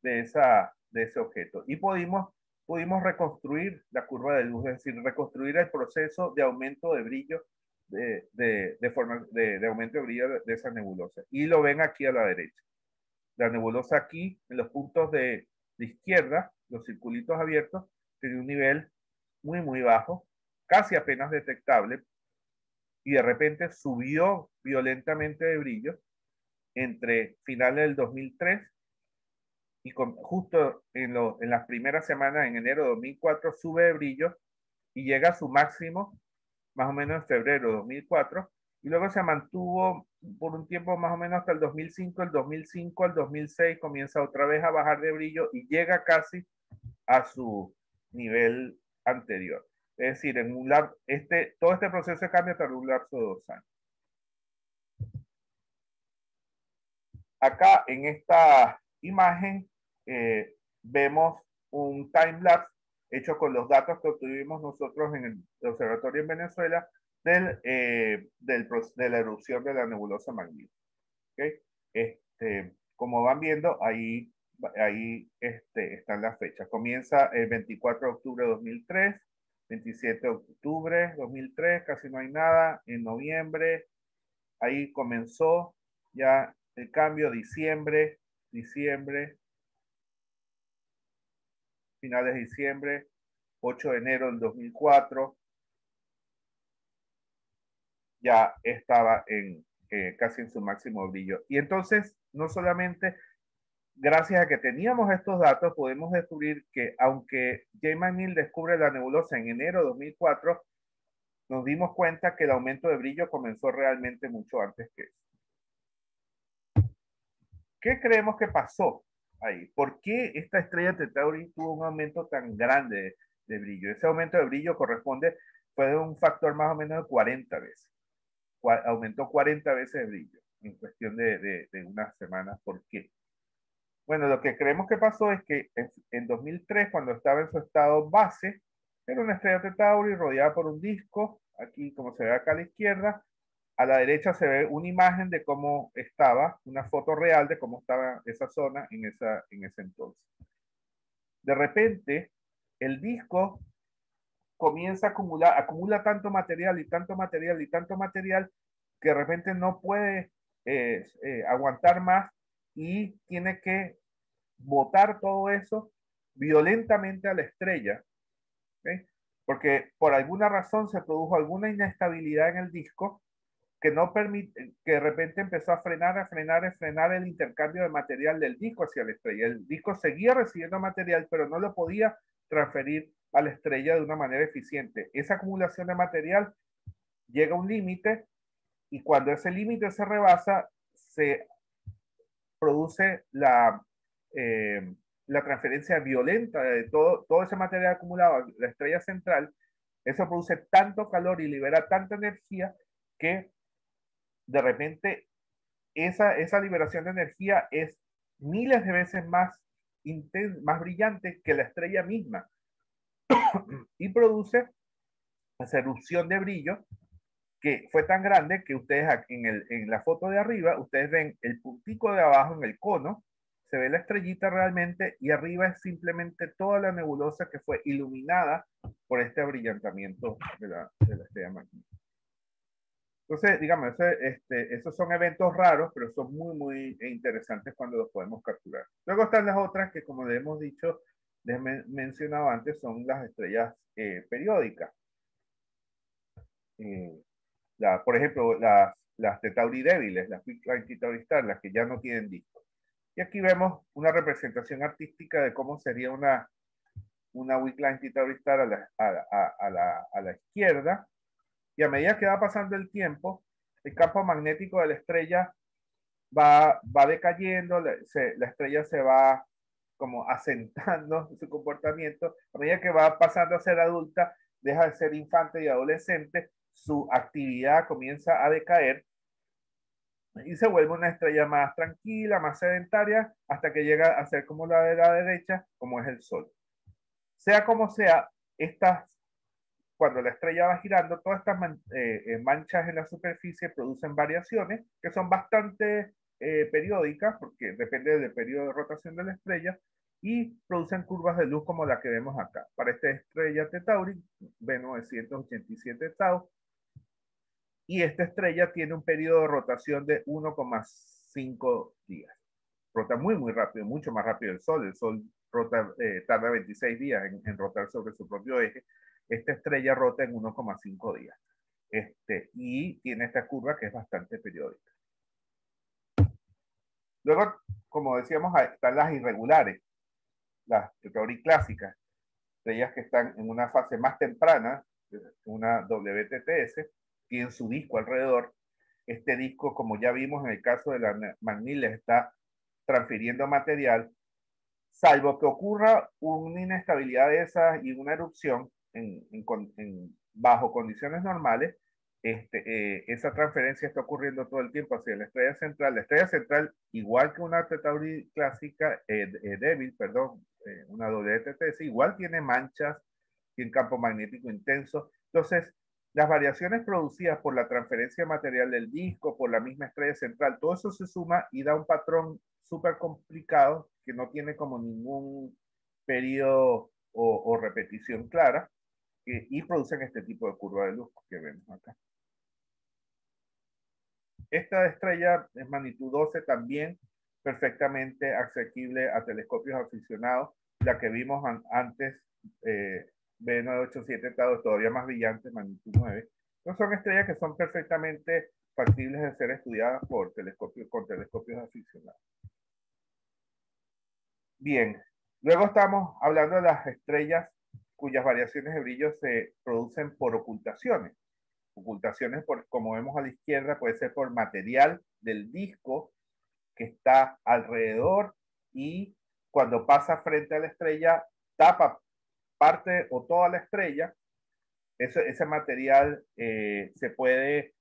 de ese objeto. Y pudimos reconstruir la curva de luz, es decir, reconstruir el proceso de aumento de brillo, de aumento de brillo de esa nebulosa. Y lo ven aquí a la derecha. La nebulosa aquí, en los puntos de izquierda, los circulitos abiertos, tiene un nivel muy, muy bajo, casi apenas detectable, y de repente subió violentamente de brillo entre finales del 2003 y justo en las primeras semanas, en enero de 2004, sube de brillo y llega a su máximo más o menos en febrero de 2004, y luego se mantuvo por un tiempo más o menos hasta el 2005, el 2005 al 2006 comienza otra vez a bajar de brillo y llega casi a su nivel anterior. Es decir, todo este proceso de cambio tardó un lapso de 2 años. Acá en esta imagen vemos un timelapse hecho con los datos que obtuvimos nosotros en el observatorio en Venezuela de la erupción de la nebulosa McNeil. ¿Okay? Como van viendo, ahí están las fechas. Comienza el 24 de octubre de 2003, 27 de octubre de 2003, casi no hay nada. En noviembre, ahí comenzó ya el cambio, diciembre, finales de diciembre, 8 de enero del 2004, ya estaba casi en su máximo brillo. Y entonces, no solamente gracias a que teníamos estos datos, podemos descubrir que aunque J. McNeill descubre la nebulosa en enero de 2004, nos dimos cuenta que el aumento de brillo comenzó realmente mucho antes que eso. ¿Qué creemos que pasó ahí? ¿Por qué esta estrella T-Tauri tuvo un aumento tan grande de brillo? Ese aumento de brillo fue de un factor más o menos de 40 veces. Aumentó 40 veces el brillo en cuestión de unas semanas. ¿Por qué? Bueno, lo que creemos que pasó es que en 2003, cuando estaba en su estado base, era una estrella T-Tauri rodeada por un disco, aquí como se ve acá a la izquierda, a la derecha se ve una imagen de cómo estaba, una foto real de cómo estaba esa zona en ese entonces. De repente, el disco comienza a acumula tanto material y tanto material y tanto material que de repente no puede aguantar más y tiene que botar todo eso violentamente a la estrella, ¿okay? Porque por alguna razón se produjo alguna inestabilidad en el disco que no permite, que de repente empezó a frenar el intercambio de material del disco hacia la estrella. El disco seguía recibiendo material, pero no lo podía transferir a la estrella de una manera eficiente. Esa acumulación de material llega a un límite y cuando ese límite se rebasa, se produce la transferencia violenta de todo ese material acumulado a la estrella central. Eso produce tanto calor y libera tanta energía que de repente esa liberación de energía es miles de veces más brillante que la estrella misma y produce esa erupción de brillo que fue tan grande que ustedes en la foto de arriba, ustedes ven el puntico de abajo en el cono, se ve la estrellita realmente y arriba es simplemente toda la nebulosa que fue iluminada por este abrillantamiento de la estrella McNeil. Entonces, digamos, esos son eventos raros, pero son muy, muy interesantes cuando los podemos capturar. Luego están las otras que, como les hemos dicho, les he mencionado antes, son las estrellas periódicas. Por ejemplo, las T-Tauri débiles, las Weak Line T-Tauri Star, las que ya no tienen disco. Y aquí vemos una representación artística de cómo sería una Weak Line T-Tauri Star a la izquierda. Y a medida que va pasando el tiempo, el campo magnético de la estrella va decayendo, la estrella se va como asentando en su comportamiento. A medida que va pasando a ser adulta, deja de ser infante y adolescente, su actividad comienza a decaer y se vuelve una estrella más tranquila, más sedentaria, hasta que llega a ser como la de la derecha, como es el Sol. Sea como sea, cuando la estrella va girando, todas estas manchas en la superficie producen variaciones que son bastante periódicas, porque depende del periodo de rotación de la estrella, y producen curvas de luz como la que vemos acá. Para esta estrella T-Tauri, B987 Tau, y esta estrella tiene un periodo de rotación de 1,5 días. Rota muy, muy rápido, mucho más rápido el Sol. El Sol tarda 26 días en rotar sobre su propio eje. Esta estrella rota en 1,5 días. Y tiene esta curva que es bastante periódica. Luego, como decíamos, están las irregulares, las T-Tauri clásicas, estrellas que están en una fase más temprana, una WTTS, tienen su disco alrededor. Este disco, como ya vimos en el caso de la McNeil, está transfiriendo material, salvo que ocurra una inestabilidad de esas y una erupción bajo condiciones normales, esa transferencia está ocurriendo todo el tiempo hacia la estrella central. La estrella central, igual que una Theta Tauri clásica, débil, perdón, una WTTS, igual tiene manchas, tiene campo magnético intenso. Entonces, las variaciones producidas por la transferencia de material del disco, por la misma estrella central, todo eso se suma y da un patrón súper complicado que no tiene como ningún periodo o repetición clara, y producen este tipo de curva de luz que vemos acá. Esta estrella es magnitud 12 también, perfectamente asequible a telescopios aficionados. La que vimos antes, B987 todavía más brillante, magnitud 9. Entonces son estrellas que son perfectamente factibles de ser estudiadas por telescopios, con telescopios aficionados. Bien, luego estamos hablando de las estrellas cuyas variaciones de brillo se producen por ocultaciones. Ocultaciones, como vemos a la izquierda, puede ser por material del disco que está alrededor y cuando pasa frente a la estrella tapa parte o toda la estrella. Ese material se puede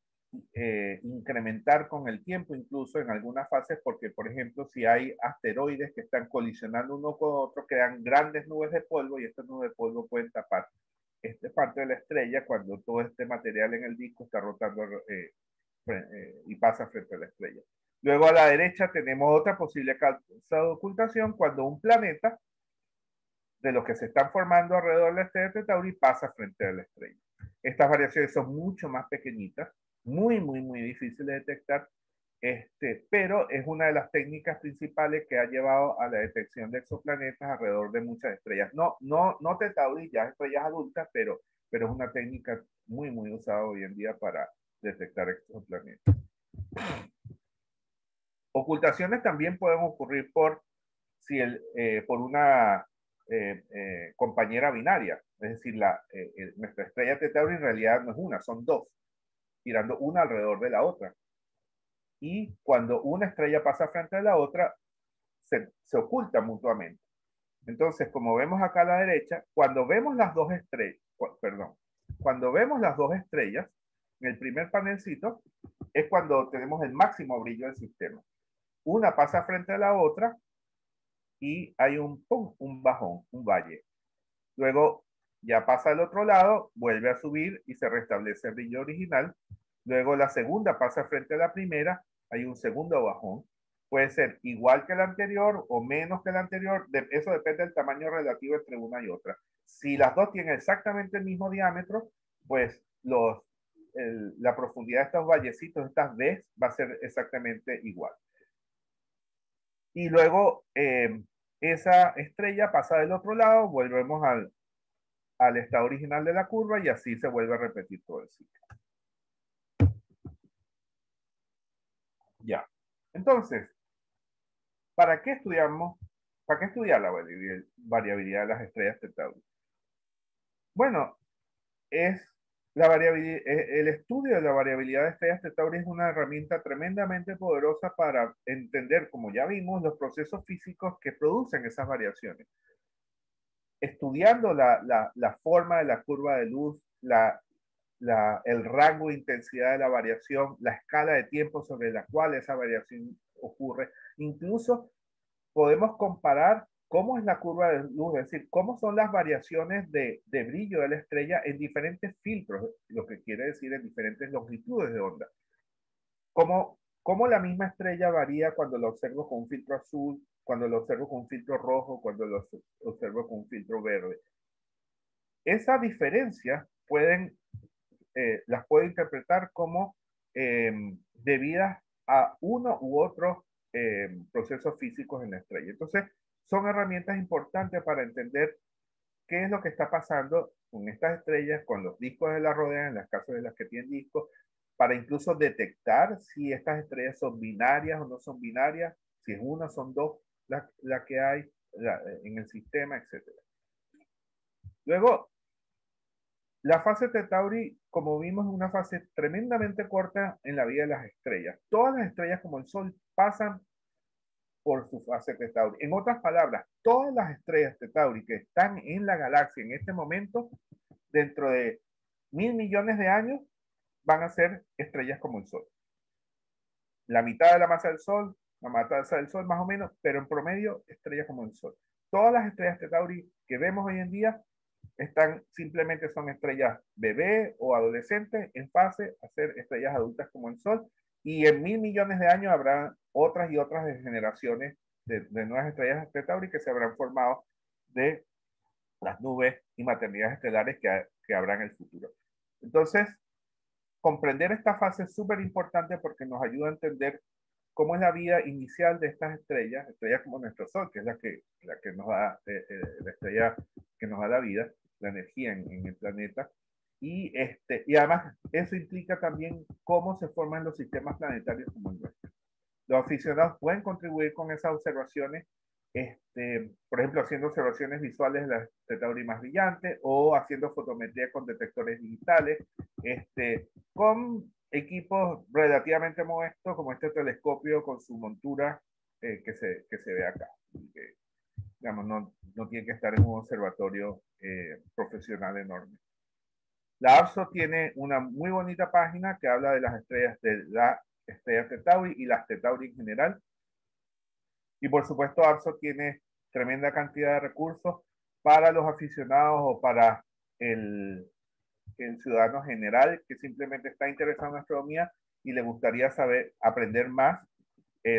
incrementar con el tiempo, incluso en algunas fases, porque, por ejemplo, si hay asteroides que están colisionando uno con otro, crean grandes nubes de polvo y estas nubes de polvo pueden tapar esta parte de la estrella cuando todo este material en el disco está rotando y pasa frente a la estrella. Luego a la derecha tenemos otra posible causa de ocultación cuando un planeta de los que se están formando alrededor de la estrella de Tauri pasa frente a la estrella. Estas variaciones son mucho más pequeñitas, muy difíciles de detectar, pero es una de las técnicas principales que ha llevado a la detección de exoplanetas alrededor de muchas estrellas. No Theta Tauri, ya estrellas adultas, pero es una técnica muy usada hoy en día para detectar exoplanetas. Ocultaciones también pueden ocurrir por una compañera binaria, es decir, nuestra estrella Theta Tauri en realidad no es una, son dos, girando una alrededor de la otra. Y cuando una estrella pasa frente a la otra, se oculta mutuamente. Entonces, como vemos acá a la derecha, cuando vemos las dos estrellas, en el primer panelcito, es cuando tenemos el máximo brillo del sistema. Una pasa frente a la otra y hay un bajón, un valle. Luego ya pasa al otro lado, vuelve a subir y se restablece el brillo original. Luego la segunda pasa frente a la primera, hay un segundo bajón. Puede ser igual que el anterior o menos que el anterior, eso depende del tamaño relativo entre una y otra. Si las dos tienen exactamente el mismo diámetro, pues la profundidad de estos vallecitos, estas V's, va a ser exactamente igual. Y luego esa estrella pasa del otro lado, volvemos al estado original de la curva y así se vuelve a repetir todo el ciclo. Ya. Entonces, ¿para qué estudiar la variabilidad de las estrellas Theta Tauri? Bueno, el estudio de la variabilidad de estrellas Theta Tauri es una herramienta tremendamente poderosa para entender, como ya vimos, los procesos físicos que producen esas variaciones. Estudiando la forma de la curva de luz, el rango de intensidad de la variación, la escala de tiempo sobre la cual esa variación ocurre. Incluso podemos comparar cómo es la curva de luz, es decir, cómo son las variaciones de brillo de la estrella en diferentes filtros, lo que quiere decir en diferentes longitudes de onda. Cómo la misma estrella varía cuando la observo con un filtro azul, cuando lo observo con un filtro rojo, cuando lo observo con un filtro verde. Esa diferencia las puedo interpretar como debidas a uno u otro procesos físicos en la estrella. Entonces, son herramientas importantes para entender qué es lo que está pasando con estas estrellas, con los discos de la rodean, en las casos de las que tienen discos, para incluso detectar si estas estrellas son binarias o no son binarias, si es una, son dos la que hay en el sistema, etc. Luego, la fase Theta Tauri, como vimos, es una fase tremendamente corta en la vida de las estrellas. Todas las estrellas, como el Sol, pasan por su fase Theta Tauri. En otras palabras, todas las estrellas Theta Tauri que están en la galaxia en este momento, dentro de 1.000 millones de años, van a ser estrellas como el Sol. La mitad de la masa del Sol, la masa del Sol más o menos, pero en promedio estrellas como el Sol. Todas las estrellas de Tauri que vemos hoy en día simplemente son estrellas bebé o adolescentes en fase a ser estrellas adultas como el Sol, y en 1.000 millones de años habrá otras y otras generaciones de nuevas estrellas de Tauri que se habrán formado de las nubes y maternidades estelares que habrá en el futuro. Entonces, comprender esta fase es súper importante porque nos ayuda a entender cómo es la vida inicial de estas estrellas como nuestro Sol, que es la que nos da, la estrella que nos da la vida, la energía en el planeta. Y además eso implica también cómo se forman los sistemas planetarios como el nuestro. Los aficionados pueden contribuir con esas observaciones, por ejemplo, haciendo observaciones visuales de la Tauri más brillante o haciendo fotometría con detectores digitales, con equipos relativamente modestos como este telescopio con su montura que se ve acá. Que, digamos, no tiene que estar en un observatorio profesional enorme. La ARSO tiene una muy bonita página que habla de las estrellas de Tauri y las Tauri en general. Y por supuesto ARSO tiene tremenda cantidad de recursos para los aficionados o para el ciudadano general que simplemente está interesado en astronomía y le gustaría aprender más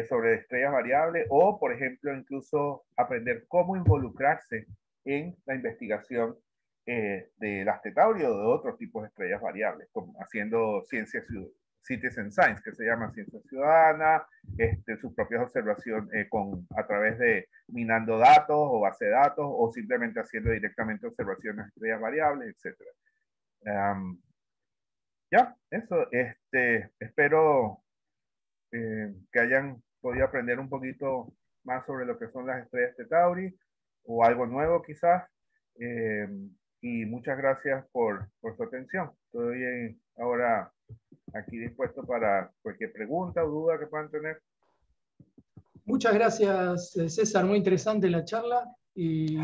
sobre estrellas variables o, por ejemplo, incluso aprender cómo involucrarse en la investigación de las Tauri o de otros tipos de estrellas variables, como haciendo citizen science, que se llama ciencia ciudadana, sus propias observaciones a través de minando datos o base de datos o simplemente haciendo directamente observaciones de estrellas variables, etc. Ya, eso, espero que hayan podido aprender un poquito más sobre lo que son las estrellas de Tauri o algo nuevo quizás. Y muchas gracias por su atención. Estoy ahora aquí dispuesto para cualquier pregunta o duda que puedan tener. Muchas gracias, César. Muy interesante la charla. Y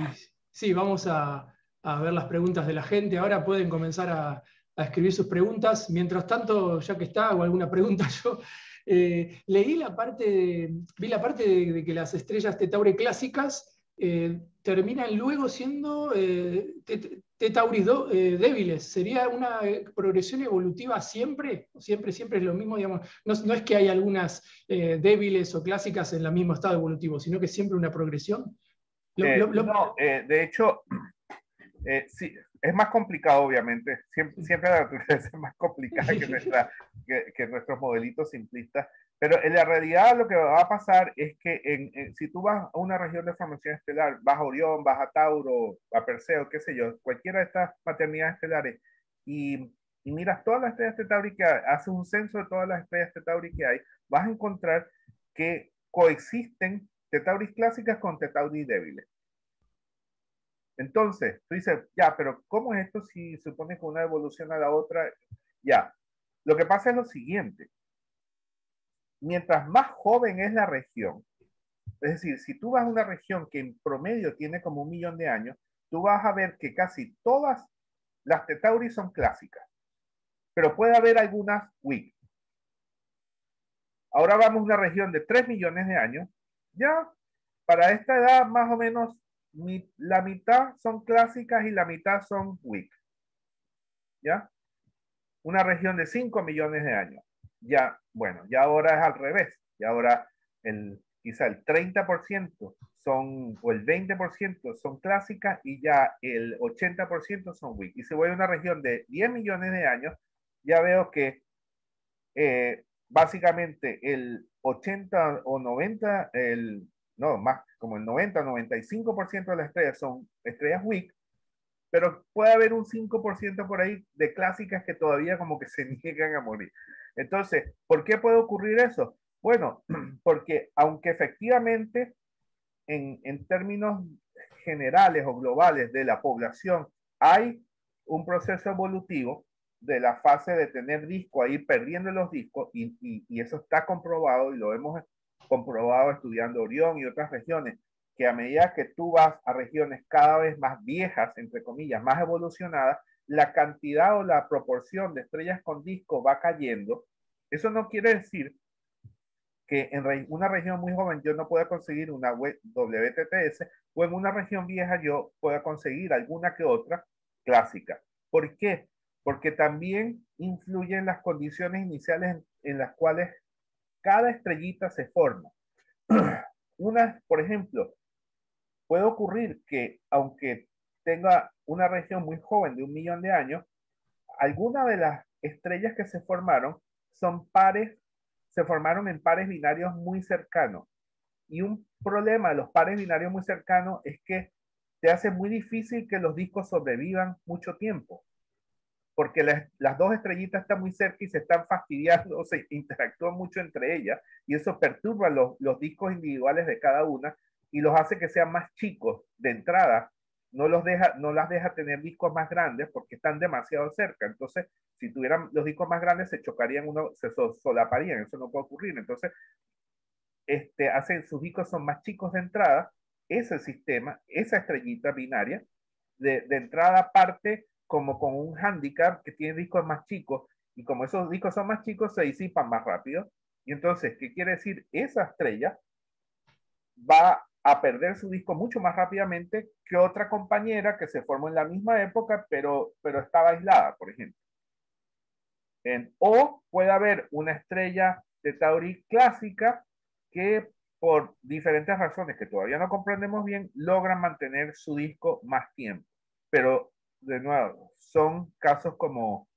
sí, vamos a ver las preguntas de la gente. Ahora pueden comenzar a escribir sus preguntas. Mientras tanto, ya que está, hago alguna pregunta yo. Vi la parte de que las estrellas Tauri clásicas terminan luego siendo Tauri débiles. ¿Sería una progresión evolutiva siempre? ¿Siempre es lo mismo? Digamos, no es que hay algunas débiles o clásicas en el mismo estado evolutivo, sino que siempre una progresión. No, de hecho, sí, es más complicado, obviamente. Siempre la naturaleza es más complicada que nuestros modelitos simplistas. Pero en la realidad lo que va a pasar es que si tú vas a una región de formación estelar, vas a Orión, vas a Tauro, a Perseo, qué sé yo, cualquiera de estas maternidades estelares, y miras todas las estrellas de Tauri que hay, haces un censo de todas las estrellas de Tauri que hay, vas a encontrar que coexisten Tauris clásicas con Tauris débiles. Entonces, tú dices, ya, pero ¿cómo es esto si supone que una evoluciona a la otra? Ya, lo que pasa es lo siguiente. Mientras más joven es la región, es decir, si tú vas a una región que en promedio tiene como 1 millón de años, tú vas a ver que casi todas las Tauri son clásicas, pero puede haber algunas weak. Ahora vamos a una región de 3 millones de años, ya para esta edad más o menos la mitad son clásicas y la mitad son weak. ¿Ya? Una región de 5 millones de años. Ya, bueno, ya ahora es al revés. Y ahora quizá el 30% son, o el 20% son clásicas y ya el 80% son weak. Y si voy a una región de 10 millones de años, ya veo que básicamente el 80 o 90, no, más como el 90 o 95% de las estrellas son estrellas weak, pero puede haber un 5% por ahí de clásicas que todavía como que se niegan a morir. Entonces, ¿por qué puede ocurrir eso? Bueno, porque aunque efectivamente en términos generales o globales de la población hay un proceso evolutivo de la fase de tener disco a ir perdiendo los discos y eso está comprobado y lo hemos comprobado estudiando Orión y otras regiones, que a medida que tú vas a regiones cada vez más viejas, entre comillas, más evolucionadas, la cantidad o la proporción de estrellas con disco va cayendo, eso no quiere decir que en una región muy joven yo no pueda conseguir una WTTS o en una región vieja yo pueda conseguir alguna que otra clásica. ¿Por qué? Porque también influyen las condiciones iniciales en las cuales cada estrellita se forma. Por ejemplo, puede ocurrir que aunque tenga una región muy joven de 1.000.000 de años, algunas de las estrellas que se formaron son pares, se formaron en pares binarios muy cercanos. Y un problema de los pares binarios muy cercanos es que te hace muy difícil que los discos sobrevivan mucho tiempo, porque las dos estrellitas están muy cerca y se están fastidiando, o se interactúan mucho entre ellas, y eso perturba los discos individuales de cada una y los hace que sean más chicos de entrada. No las deja tener discos más grandes porque están demasiado cerca. Entonces, si tuvieran los discos más grandes, se chocarían, se solaparían. Eso no puede ocurrir. Entonces, sus discos son más chicos de entrada. Ese sistema, esa estrellita binaria, de entrada parte como con un handicap que tiene discos más chicos, y como esos discos son más chicos, se disipan más rápido. Y entonces, ¿qué quiere decir? Esa estrella va a perder su disco mucho más rápidamente que otra compañera que se formó en la misma época, pero estaba aislada, por ejemplo. O puede haber una estrella de Tauri clásica que por diferentes razones que todavía no comprendemos bien, logran mantener su disco más tiempo. Pero, de nuevo, son casos como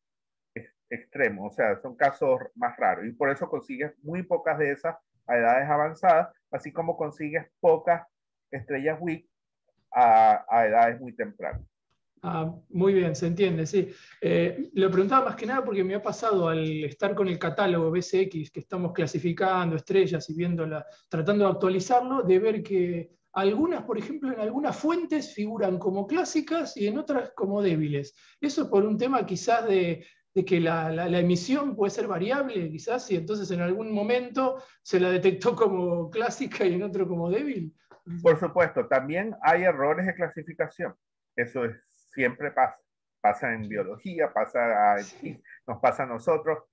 extremos, o sea, son casos más raros. Y por eso consigues muy pocas de esas a edades avanzadas, así como consigues pocas estrellas WIC a edades muy tempranas. Ah, muy bien, se entiende, sí. Lo preguntaba más que nada porque me ha pasado al estar con el catálogo BCX, que estamos clasificando estrellas y tratando de actualizarlo, de ver que algunas, por ejemplo, en algunas fuentes figuran como clásicas y en otras como débiles. Eso por un tema quizás de que la emisión puede ser variable, quizás, y entonces en algún momento se la detectó como clásica y en otro como débil. Por supuesto, también hay errores de clasificación. Eso siempre pasa. Pasa en biología, nos pasa a nosotros.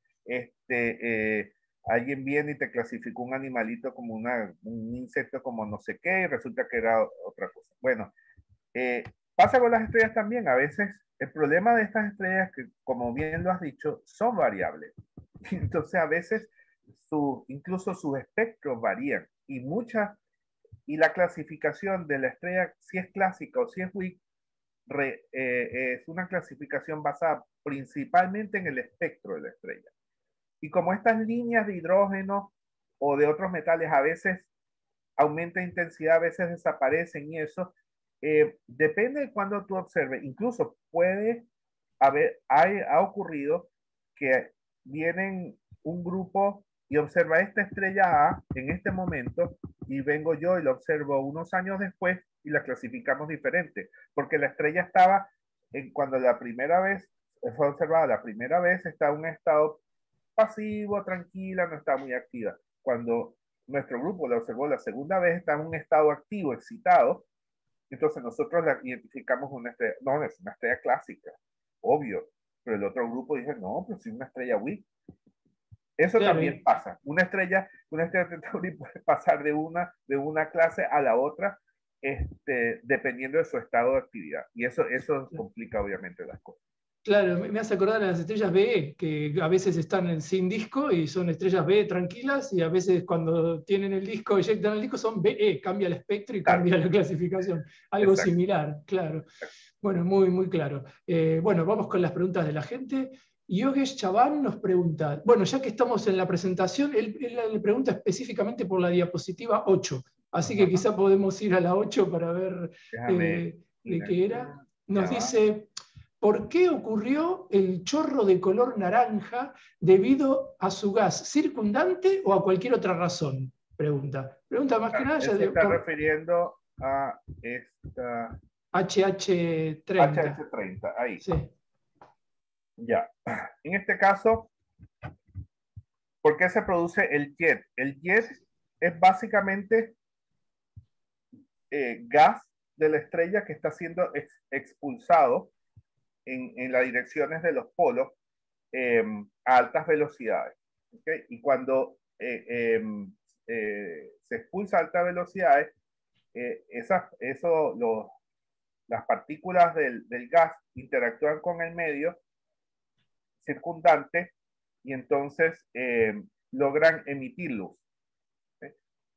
Alguien viene y te clasificó un animalito como un insecto como no sé qué y resulta que era otra cosa. Bueno, pasa con las estrellas también. A veces el problema de estas estrellas, que como bien lo has dicho, son variables. Entonces a veces incluso sus espectros varían y la clasificación de la estrella, si es clásica o si es WIC, es una clasificación basada principalmente en el espectro de la estrella. Y como estas líneas de hidrógeno o de otros metales a veces aumenta intensidad, a veces desaparecen y eso, depende de cuando tú observes. Incluso ha ocurrido que vienen un grupo y observa esta estrella A en este momento y vengo yo y lo observo unos años después y la clasificamos diferente, porque la estrella estaba, cuando la primera vez fue observada, la primera vez está en un estado pasivo, tranquila, no está muy activa. Cuando nuestro grupo la observó la segunda vez, está en un estado activo, excitado, entonces nosotros la identificamos una estrella, no, es una estrella clásica, obvio, pero el otro grupo dice, no, pues es una estrella WIC. Eso Claro, también pasa. Una estrella de Tauri puede pasar de una clase a la otra, dependiendo de su estado de actividad. Y eso complica obviamente las cosas. claro, me hace acordar a las estrellas BE, que a veces están sin disco y son estrellas BE tranquilas, y a veces cuando tienen el disco, eyectan el disco, son BE, cambia el espectro y Claro. cambia la clasificación. Algo Exacto. similar, claro. Bueno, muy, muy claro. Bueno, vamos con las preguntas de la gente. Yogesh Chavan nos pregunta, bueno, ya que estamos en la presentación, él le pregunta específicamente por la diapositiva 8, así que quizá podemos ir a la 8 para ver de qué era. Nos dice, ¿por qué ocurrió el chorro de color naranja debido a su gas circundante o a cualquier otra razón? Pregunta más que nada. Él se está refiriendo a esta HH30. HH30, ahí. Sí. Ya. En este caso, ¿por qué se produce el jet? El jet es básicamente gas de la estrella que está siendo expulsado en las direcciones de los polos a altas velocidades. ¿Okay? Y cuando se expulsa a altas velocidades, las partículas del gas interactúan con el medio circundante y entonces logran emitir luz. ¿Sí?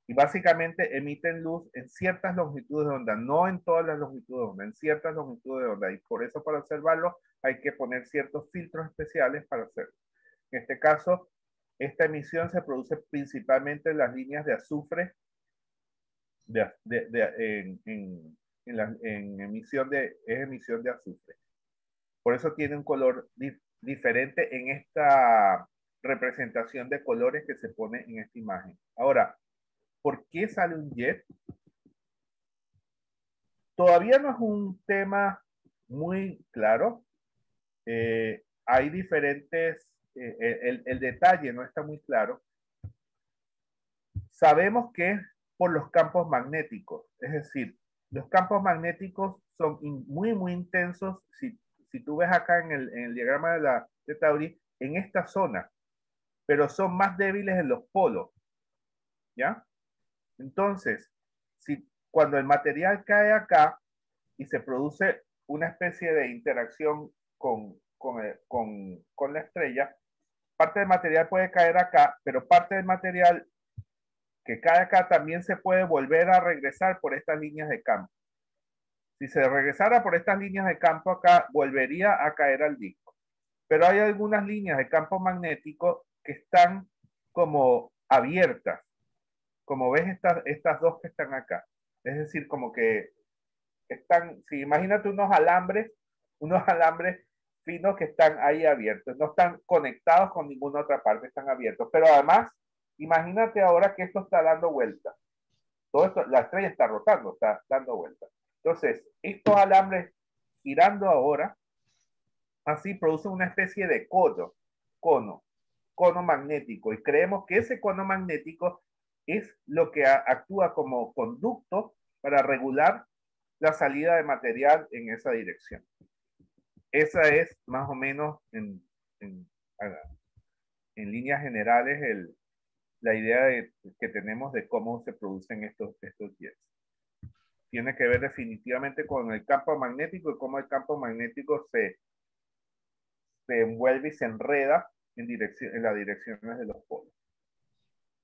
Y básicamente emiten luz en ciertas longitudes de onda, no en todas las longitudes de onda, en ciertas longitudes de onda. Y por eso para observarlo hay que poner ciertos filtros especiales para hacerlo. En este caso, esta emisión se produce principalmente en las líneas de azufre en emisión de azufre. Por eso tiene un color diferente en esta representación de colores que se pone en esta imagen. Ahora, ¿por qué sale un jet? Todavía no es un tema muy claro. Hay diferentes, el detalle no está muy claro. Sabemos que por los campos magnéticos, es decir, los campos magnéticos son muy, muy intensos. Si tú ves acá en el diagrama de Tauri, en esta zona, pero son más débiles en los polos, ¿ya? Entonces, cuando el material cae acá y se produce una especie de interacción con la estrella, parte del material puede caer acá, pero parte del material que cae acá también se puede volver a regresar por estas líneas de campo. Si se regresara por estas líneas de campo acá, volvería a caer al disco. Pero hay algunas líneas de campo magnético que están como abiertas, como ves estas dos que están acá. Es decir, como que están, si imagínate unos alambres finos que están ahí abiertos, no están conectados con ninguna otra parte, están abiertos. Pero además, imagínate ahora que esto está dando vuelta. Todo esto, la estrella está rotando, está dando vuelta. Entonces, estos alambres girando ahora, así producen una especie de cono magnético. Y creemos que ese cono magnético es lo que actúa como conducto para regular la salida de material en esa dirección. Esa es más o menos en líneas generales la idea que tenemos de cómo se producen estos jets. Tiene que ver definitivamente con el campo magnético y cómo el campo magnético se envuelve y se enreda en las direcciones de los polos.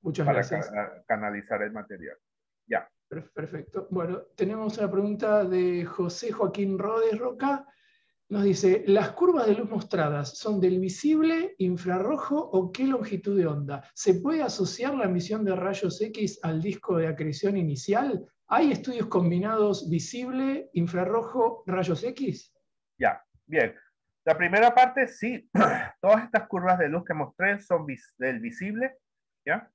Muchas para gracias. Canalizar el material. Ya. Perfecto. Bueno, tenemos una pregunta de José Joaquín Rodes Roca. Nos dice, ¿las curvas de luz mostradas son del visible, infrarrojo o qué longitud de onda? ¿Se puede asociar la emisión de rayos X al disco de acreción inicial? ¿Hay estudios combinados visible, infrarrojo, rayos X? Ya, bien. La primera parte, sí, todas estas curvas de luz que mostré son del visible, ¿ya?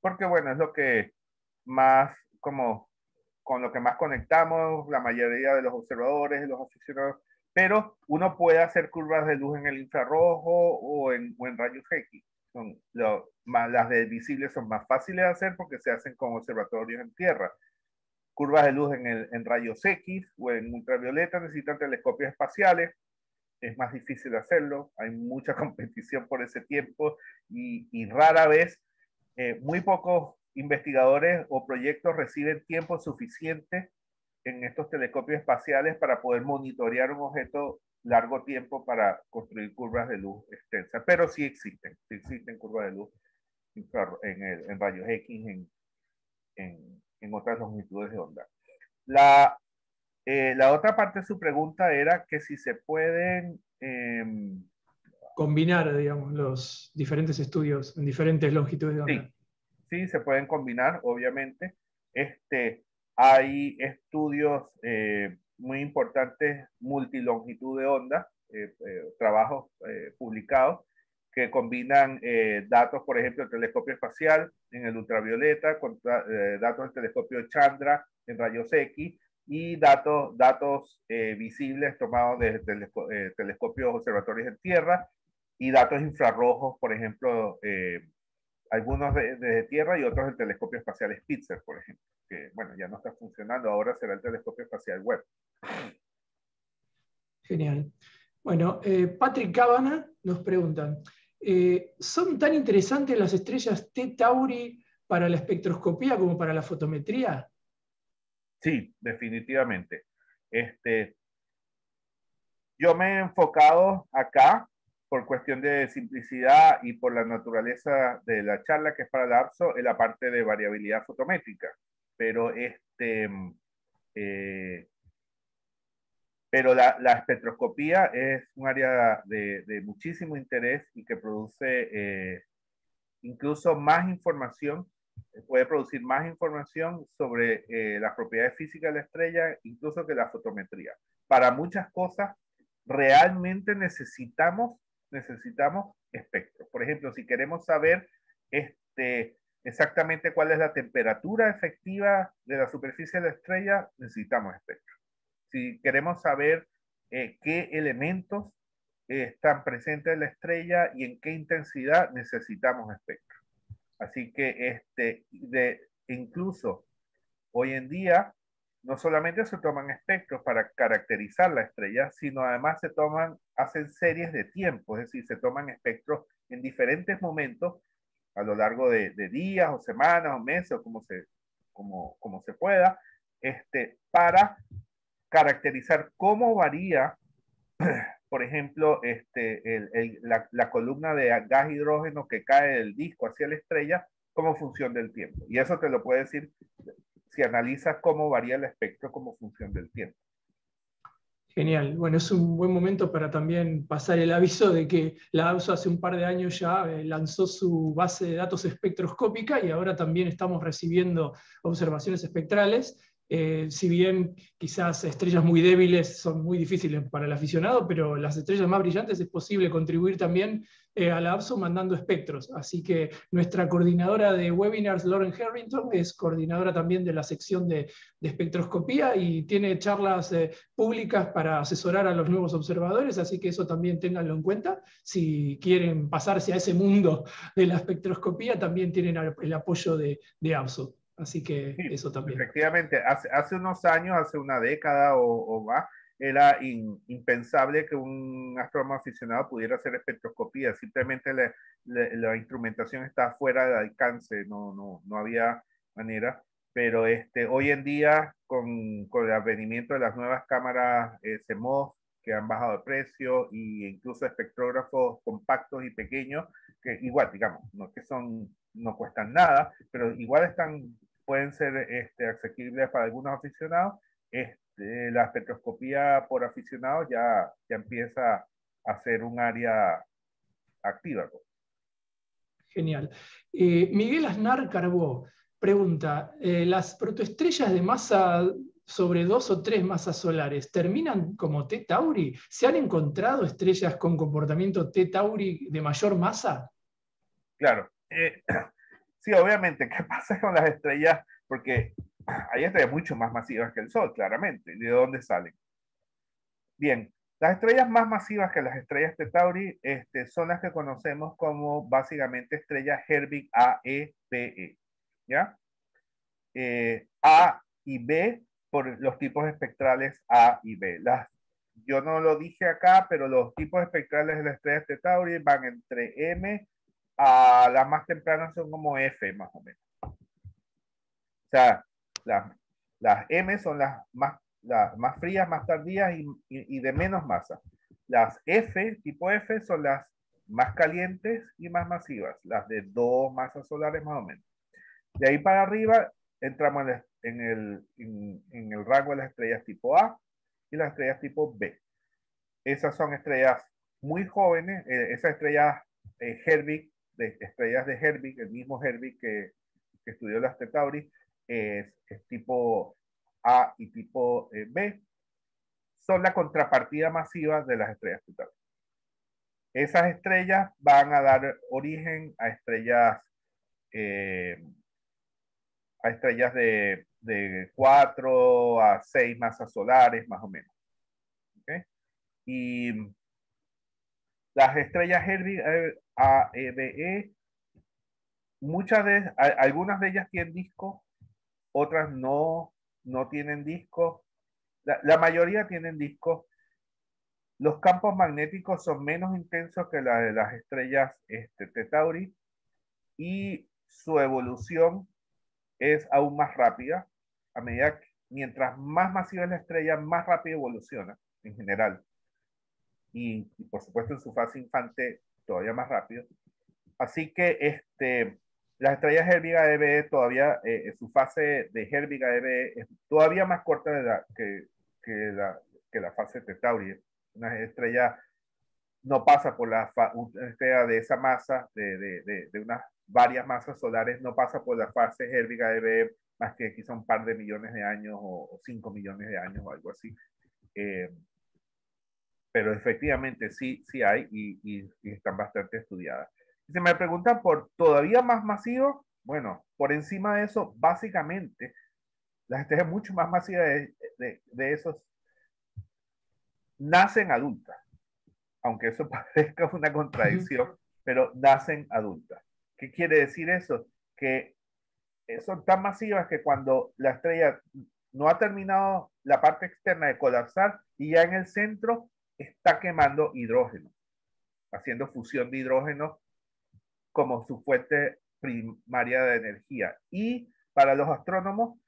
Porque bueno, es lo que más, con lo que más conectamos la mayoría de los observadores, de los aficionados, pero uno puede hacer curvas de luz en el infrarrojo o en rayos X. Las de visible son más fáciles de hacer porque se hacen con observatorios en tierra. Curvas de luz en rayos X o en ultravioleta necesitan telescopios espaciales. Es más difícil hacerlo, hay mucha competición por ese tiempo y rara vez, muy pocos investigadores o proyectos reciben tiempo suficiente en estos telescopios espaciales para poder monitorear un objeto largo tiempo para construir curvas de luz extensas. Pero sí existen curvas de luz en rayos X, en otras longitudes de onda. La otra parte de su pregunta era que si se pueden combinar, digamos, los diferentes estudios en diferentes longitudes de onda. Sí, se pueden combinar, obviamente. Hay estudios muy importantes, multilongitud de onda, trabajos publicados, que combinan datos, por ejemplo, del telescopio espacial en el ultravioleta, con datos del telescopio Chandra en rayos X, y datos visibles tomados de telescopios observatorios en tierra, y datos infrarrojos, por ejemplo, algunos desde tierra y otros del telescopio espacial Spitzer, por ejemplo, que bueno, ya no está funcionando, ahora será el telescopio espacial Webb. Genial. Bueno, Patrick Cabana nos pregunta, ¿son tan interesantes las estrellas T Tauri para la espectroscopía como para la fotometría? Sí, definitivamente. Yo me he enfocado acá por cuestión de simplicidad y por la naturaleza de la charla que es para la APSO en la parte de variabilidad fotométrica. Pero eh, pero la espectroscopía es un área de muchísimo interés y que produce incluso más información, puede producir más información sobre las propiedades físicas de la estrella, incluso que la fotometría. Para muchas cosas, realmente necesitamos espectros. Por ejemplo, si queremos saber exactamente cuál es la temperatura efectiva de la superficie de la estrella, necesitamos espectros. Si queremos saber qué elementos están presentes en la estrella y en qué intensidad, necesitamos espectros. Así que incluso hoy en día no solamente se toman espectros para caracterizar la estrella, sino además hacen series de tiempo, es decir, se toman espectros en diferentes momentos a lo largo de días o semanas o meses o como se pueda, para caracterizar cómo varía, por ejemplo, la columna de gas hidrógeno que cae del disco hacia la estrella como función del tiempo. Y eso te lo puede decir si analizas cómo varía el espectro como función del tiempo. Genial. Bueno, es un buen momento para también pasar el aviso de que la APSO hace un par de años ya lanzó su base de datos espectroscópica y ahora también estamos recibiendo observaciones espectrales. Si bien quizás estrellas muy débiles son muy difíciles para el aficionado, pero las estrellas más brillantes es posible contribuir también a la APSO mandando espectros. Así que nuestra coordinadora de webinars, Lauren Harrington, es coordinadora también de la sección de espectroscopía y tiene charlas públicas para asesorar a los nuevos observadores, así que eso también ténganlo en cuenta. Si quieren pasarse a ese mundo de la espectroscopía, también tienen el apoyo de APSO. Así que Sí, eso también. efectivamente, hace unos años, hace una década o más, era impensable que un astrónomo aficionado pudiera hacer espectroscopía. Simplemente la instrumentación estaba fuera de alcance, no había manera. Pero hoy en día, con el advenimiento de las nuevas cámaras CMOS, que han bajado de precio, e incluso espectrógrafos compactos y pequeños, que igual, digamos, no cuestan nada, pero igual pueden ser asequibles para algunos aficionados. La espectroscopía por aficionados ya empieza a ser un área activa. Genial. Miguel Aznar Carbó pregunta, ¿las protoestrellas de masa sobre 2 o 3 masas solares terminan como T Tauri? ¿Se han encontrado estrellas con comportamiento T Tauri de mayor masa? Claro. Sí, obviamente, ¿qué pasa con las estrellas? Porque hay estrellas mucho más masivas que el Sol, claramente. ¿De dónde salen? Bien, las estrellas más masivas que las estrellas de Tauri son las que conocemos como básicamente estrellas Herbig A, E, B, E. ¿Ya? A y B por los tipos espectrales A y B. Yo no lo dije acá, pero los tipos espectrales de las estrellas de Tauri van entre M a las más tempranas son como F, más o menos. O sea, las M son las más frías, más tardías y de menos masa. Las F, tipo F, son las más calientes y más masivas, las de 2 masas solares más o menos. De ahí para arriba entramos en el rango de las estrellas tipo A y las estrellas tipo B. Esas son estrellas muy jóvenes, esas estrellas Herbig, estrellas de Herbig, el mismo Herbig que estudió las Tauri, es tipo A y tipo B, son la contrapartida masiva de las estrellas Tauri. Esas estrellas van a dar origen a estrellas de 4 a 6 masas solares, más o menos. ¿Okay? Y las estrellas Herbig A, E, B, E, algunas de ellas tienen disco, otras no tienen disco. La mayoría tienen disco, los campos magnéticos son menos intensos que la de las estrellas T Tauri y su evolución es aún más rápida. A medida que, mientras más masiva es la estrella, más rápido evoluciona en general. Y por supuesto en su fase infante todavía más rápido. Así que las estrellas Hörbiger EBE todavía, su fase de Hörbiger EBE es todavía más corta que la fase T Tauri. Una estrella no pasa por una estrella de esa masa, de unas varias masas solares, no pasa por la fase Hörbiger EBE más que quizá un par de millones de años o 5 millones de años o algo así. Pero efectivamente sí hay y están bastante estudiadas. Si me preguntan por todavía más masivo, bueno, por encima de eso, básicamente, las estrellas mucho más masivas de esos nacen adultas, aunque eso parezca una contradicción, pero nacen adultas. ¿Qué quiere decir eso? Que son tan masivas que cuando la estrella no ha terminado la parte externa de colapsar y ya en el centro está quemando hidrógeno, haciendo fusión de hidrógeno como su fuente primaria de energía. Y para los astrónomos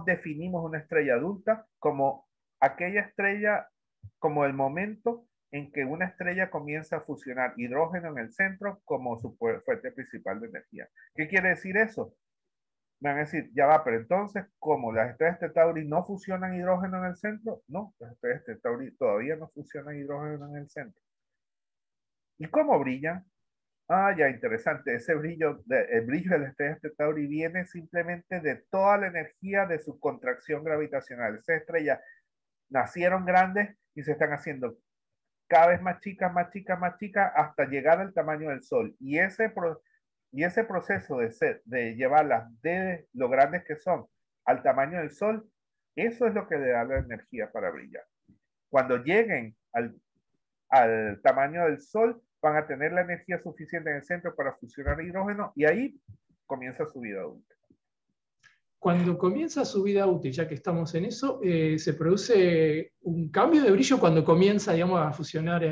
definimos una estrella adulta como aquella estrella, como el momento en que una estrella comienza a fusionar hidrógeno en el centro como su fuente principal de energía. ¿Qué quiere decir eso? Me van a decir, ya va, pero entonces, ¿cómo las estrellas T Tauri no fusionan hidrógeno en el centro? No, las estrellas T Tauri todavía no fusionan hidrógeno en el centro. ¿Y cómo brillan? Ah, ya, interesante. Ese brillo, el brillo de las estrellas T Tauri viene simplemente de toda la energía de su contracción gravitacional. Esas estrellas nacieron grandes y se están haciendo cada vez más chicas, más chicas, más chicas, hasta llegar al tamaño del Sol. Y ese proceso de llevarlas de lo grandes que son al tamaño del Sol, eso es lo que le da la energía para brillar. Cuando lleguen al tamaño del Sol, van a tener la energía suficiente en el centro para fusionar hidrógeno y ahí comienza su vida útil. Cuando comienza su vida útil, ya que estamos en eso, se produce un cambio de brillo cuando comienza, digamos, a fusionar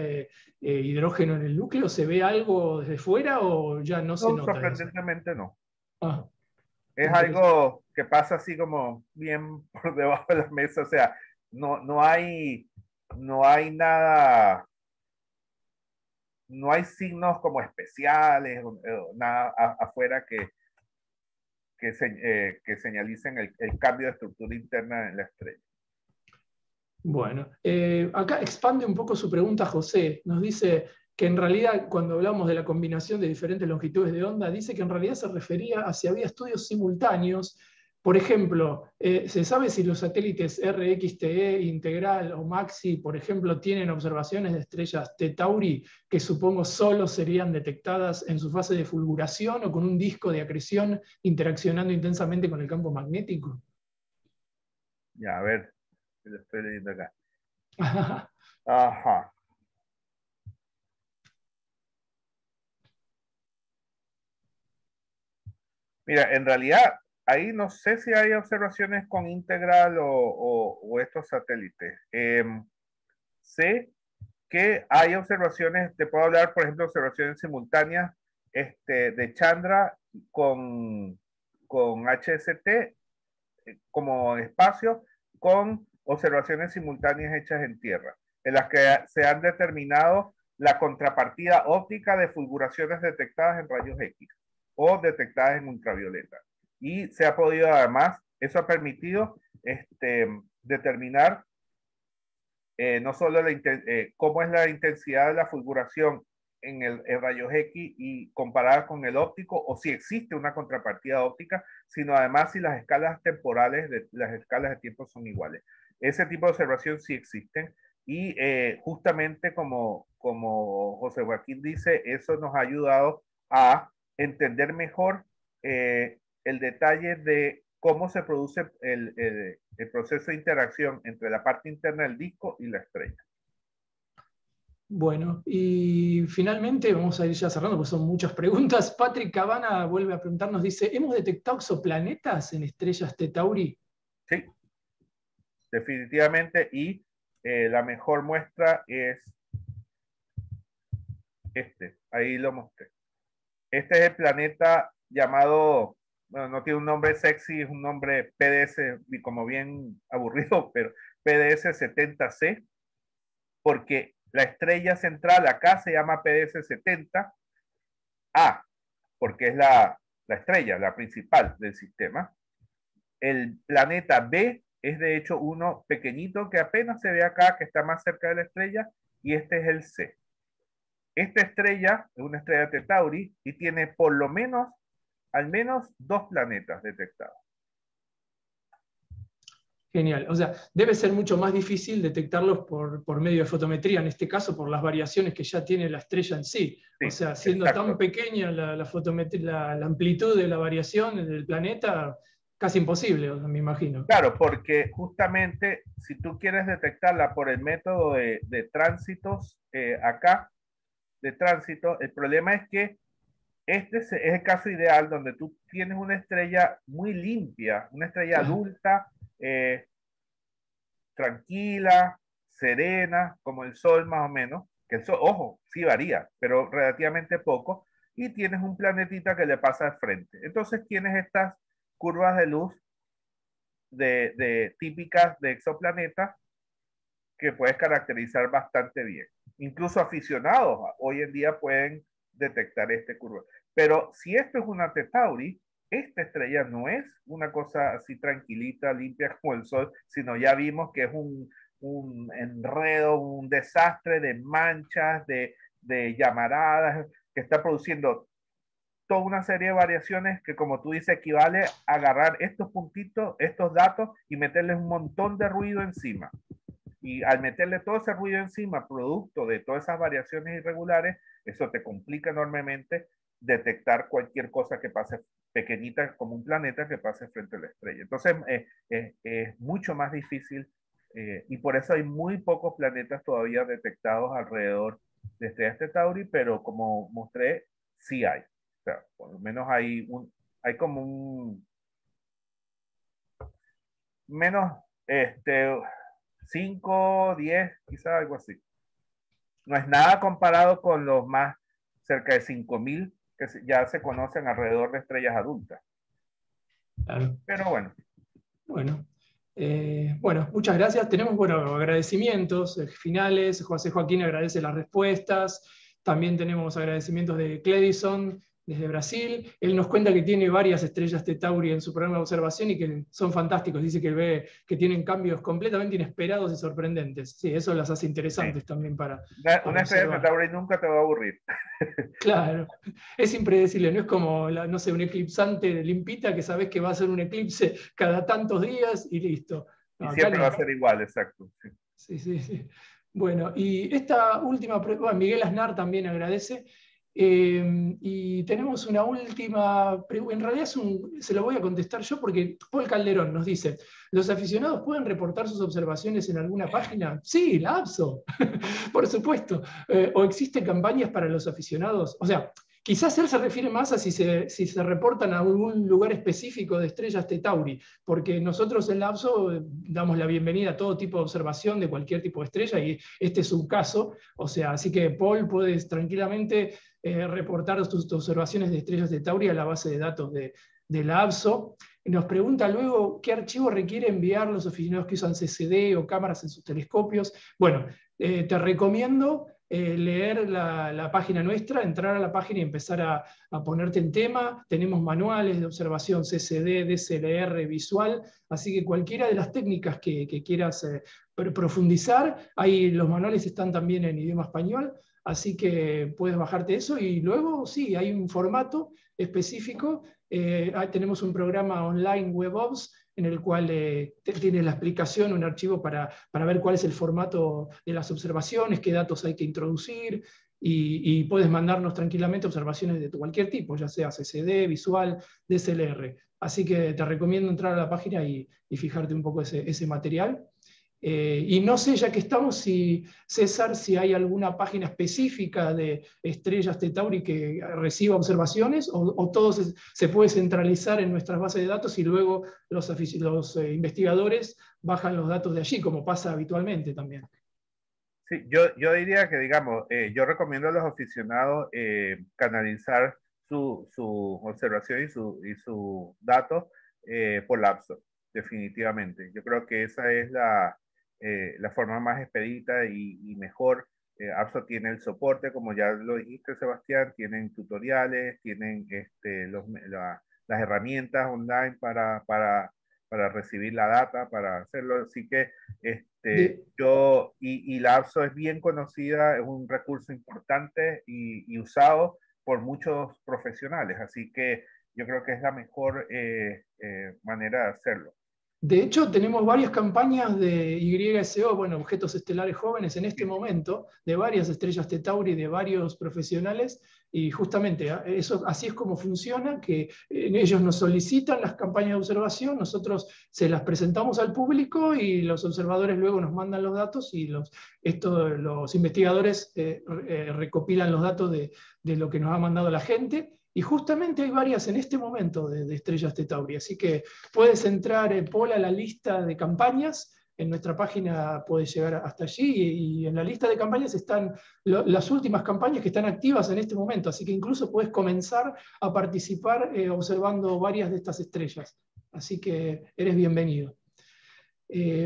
hidrógeno en el núcleo. ¿Se ve algo desde fuera o ya no se nota? Sorprendentemente no. Ah, es algo que pasa así como bien por debajo de la mesa, o sea, no hay nada, no hay signos como especiales, nada afuera que señalicen el cambio de estructura interna en la estrella. Bueno, acá expande un poco su pregunta José. Nos dice que en realidad cuando hablamos de la combinación de diferentes longitudes de onda, dice que en realidad se refería a si había estudios simultáneos. Por ejemplo, ¿se sabe si los satélites RXTE, Integral o MAXI, por ejemplo, tienen observaciones de estrellas T Tauri que supongo solo serían detectadas en su fase de fulguración o con un disco de acreción interaccionando intensamente con el campo magnético? Ya, a ver, lo estoy leyendo acá. Ajá. Mira, en realidad, ahí no sé si hay observaciones con Integral o estos satélites. Sé que hay observaciones, te puedo hablar, por ejemplo, observaciones simultáneas de Chandra con HST como espacio, con observaciones simultáneas hechas en tierra, en las que se han determinado la contrapartida óptica de fulguraciones detectadas en rayos X o detectadas en ultravioleta. Y se ha podido además, eso ha permitido determinar no solo cómo es la intensidad de la fulguración en el rayos X y comparada con el óptico, o si existe una contrapartida óptica, sino además si las escalas temporales, las escalas de tiempo son iguales. Ese tipo de observación sí existen y justamente como José Joaquín dice, eso nos ha ayudado a entender mejor el detalle de cómo se produce el proceso de interacción entre la parte interna del disco y la estrella. Bueno, y finalmente vamos a ir ya cerrando, porque son muchas preguntas. Patrick Cabana vuelve a preguntarnos, dice, ¿hemos detectado exoplanetas en estrellas T Tauri? Sí, definitivamente, y la mejor muestra es este, ahí lo mostré. Este es el planeta llamado, bueno, no tiene un nombre sexy, es un nombre PDS, como bien aburrido, pero PDS 70C, porque la estrella central acá se llama PDS 70A, porque es la estrella, la principal del sistema. El planeta B es de hecho uno pequeñito que apenas se ve acá, que está más cerca de la estrella, y este es el C. Esta estrella es una estrella de Tauri y tiene por lo menos, al menos 2 planetas detectados. Genial. O sea, debe ser mucho más difícil detectarlos por medio de fotometría, en este caso por las variaciones que ya tiene la estrella en sí. Sí, o sea, siendo exacto. tan pequeña la amplitud de la variación del planeta, casi imposible, me imagino. Claro, porque justamente si tú quieres detectarla por el método de tránsitos acá, de tránsito, el problema es que este es el caso ideal donde tú tienes una estrella muy limpia, una estrella adulta, tranquila, serena, como el Sol más o menos, que el Sol, ojo, sí varía, pero relativamente poco, y tienes un planetita que le pasa al frente. Entonces tienes estas curvas de luz típicas de exoplaneta que puedes caracterizar bastante bien. Incluso aficionados hoy en día pueden detectar este curva. Pero si esto es una T Tauri, esta estrella no es una cosa así tranquilita, limpia como el Sol, sino ya vimos que es un enredo, un desastre de manchas, de llamaradas, que está produciendo toda una serie de variaciones que, como tú dices, equivale a agarrar estos puntitos, estos datos y meterles un montón de ruido encima. Y al meterle todo ese ruido encima, producto de todas esas variaciones irregulares, eso te complica enormemente detectar cualquier cosa que pase pequeñita como un planeta que pase frente a la estrella. Entonces es mucho más difícil y por eso hay muy pocos planetas todavía detectados alrededor de estrellas de Tauri, pero como mostré, sí hay. O sea, por lo menos hay como un menos 5, 10, quizá algo así. No es nada comparado con los más cerca de 5.000 que ya se conocen alrededor de estrellas adultas. Claro. Pero bueno. Bueno, muchas gracias. Tenemos agradecimientos finales. José Joaquín agradece las respuestas. También tenemos agradecimientos de Cledison desde Brasil. Él nos cuenta que tiene varias estrellas de Tauri en su programa de observación y que son fantásticos. Dice que ve que tienen cambios completamente inesperados y sorprendentes. Sí, eso las hace interesantes también para una estrella de Tauri nunca te va a aburrir. Claro, es impredecible, no es como, no sé, un eclipsante limpita que sabes que va a ser un eclipse cada tantos días y listo. No, y siempre va a ser igual, exacto. Sí. Bueno, y esta última pregunta, Miguel Aznar también agradece, y tenemos una última pregunta, en realidad se lo voy a contestar yo porque Paul Calderón nos dice, ¿los aficionados pueden reportar sus observaciones en alguna página? Sí, la APSO, por supuesto. ¿O existen campañas para los aficionados? O sea, quizás él se refiere más a si se reportan a algún lugar específico de estrellas T Tauri, porque nosotros en la APSO damos la bienvenida a todo tipo de observación de cualquier tipo de estrella, y este es un caso. O sea, así que Paul, puedes tranquilamente reportar tus observaciones de estrellas de Tauri a la base de datos de la APSO. Nos pregunta luego qué archivo requiere enviar los aficionados que usan CCD o cámaras en sus telescopios. Bueno, te recomiendo leer la página nuestra, entrar a la página y empezar a ponerte en tema. Tenemos manuales de observación CCD, DSLR, visual, así que cualquiera de las técnicas que quieras profundizar, ahí los manuales están también en idioma español, así que puedes bajarte eso y luego sí, hay un formato específico. Tenemos un programa online WebOps en el cual tienes la explicación, un archivo para ver cuál es el formato de las observaciones, qué datos hay que introducir, y puedes mandarnos tranquilamente observaciones de cualquier tipo, ya sea CCD, visual, DSLR. Así que te recomiendo entrar a la página y fijarte un poco ese material. Y no sé, ya que estamos, si César, si hay alguna página específica de estrellas T Tauri que reciba observaciones, o todo se puede centralizar en nuestras bases de datos y luego los investigadores bajan los datos de allí, como pasa habitualmente también. Sí, yo diría que, digamos, yo recomiendo a los aficionados canalizar su observación y su datos por Lapso, definitivamente. Yo creo que esa es la forma más expedita y mejor. Apso tiene el soporte, como ya lo dijiste, Sebastián, tienen tutoriales, tienen las herramientas online para recibir la data, para hacerlo. Así que la APSO es bien conocida, es un recurso importante y usado por muchos profesionales, así que yo creo que es la mejor manera de hacerlo. De hecho, tenemos varias campañas de YSO, bueno, objetos estelares jóvenes en este momento, de varias estrellas T Tauri, de varios profesionales, y justamente eso, así es como funciona, que ellos nos solicitan las campañas de observación, nosotros se las presentamos al público y los observadores luego nos mandan los datos y los investigadores recopilan los datos de lo que nos ha mandado la gente. Y justamente hay varias en este momento de estrellas T Tauri, así que puedes entrar, Paul, a la lista de campañas. En nuestra página puedes llegar hasta allí y en la lista de campañas están las últimas campañas que están activas en este momento, así que incluso puedes comenzar a participar observando varias de estas estrellas. Así que eres bienvenido.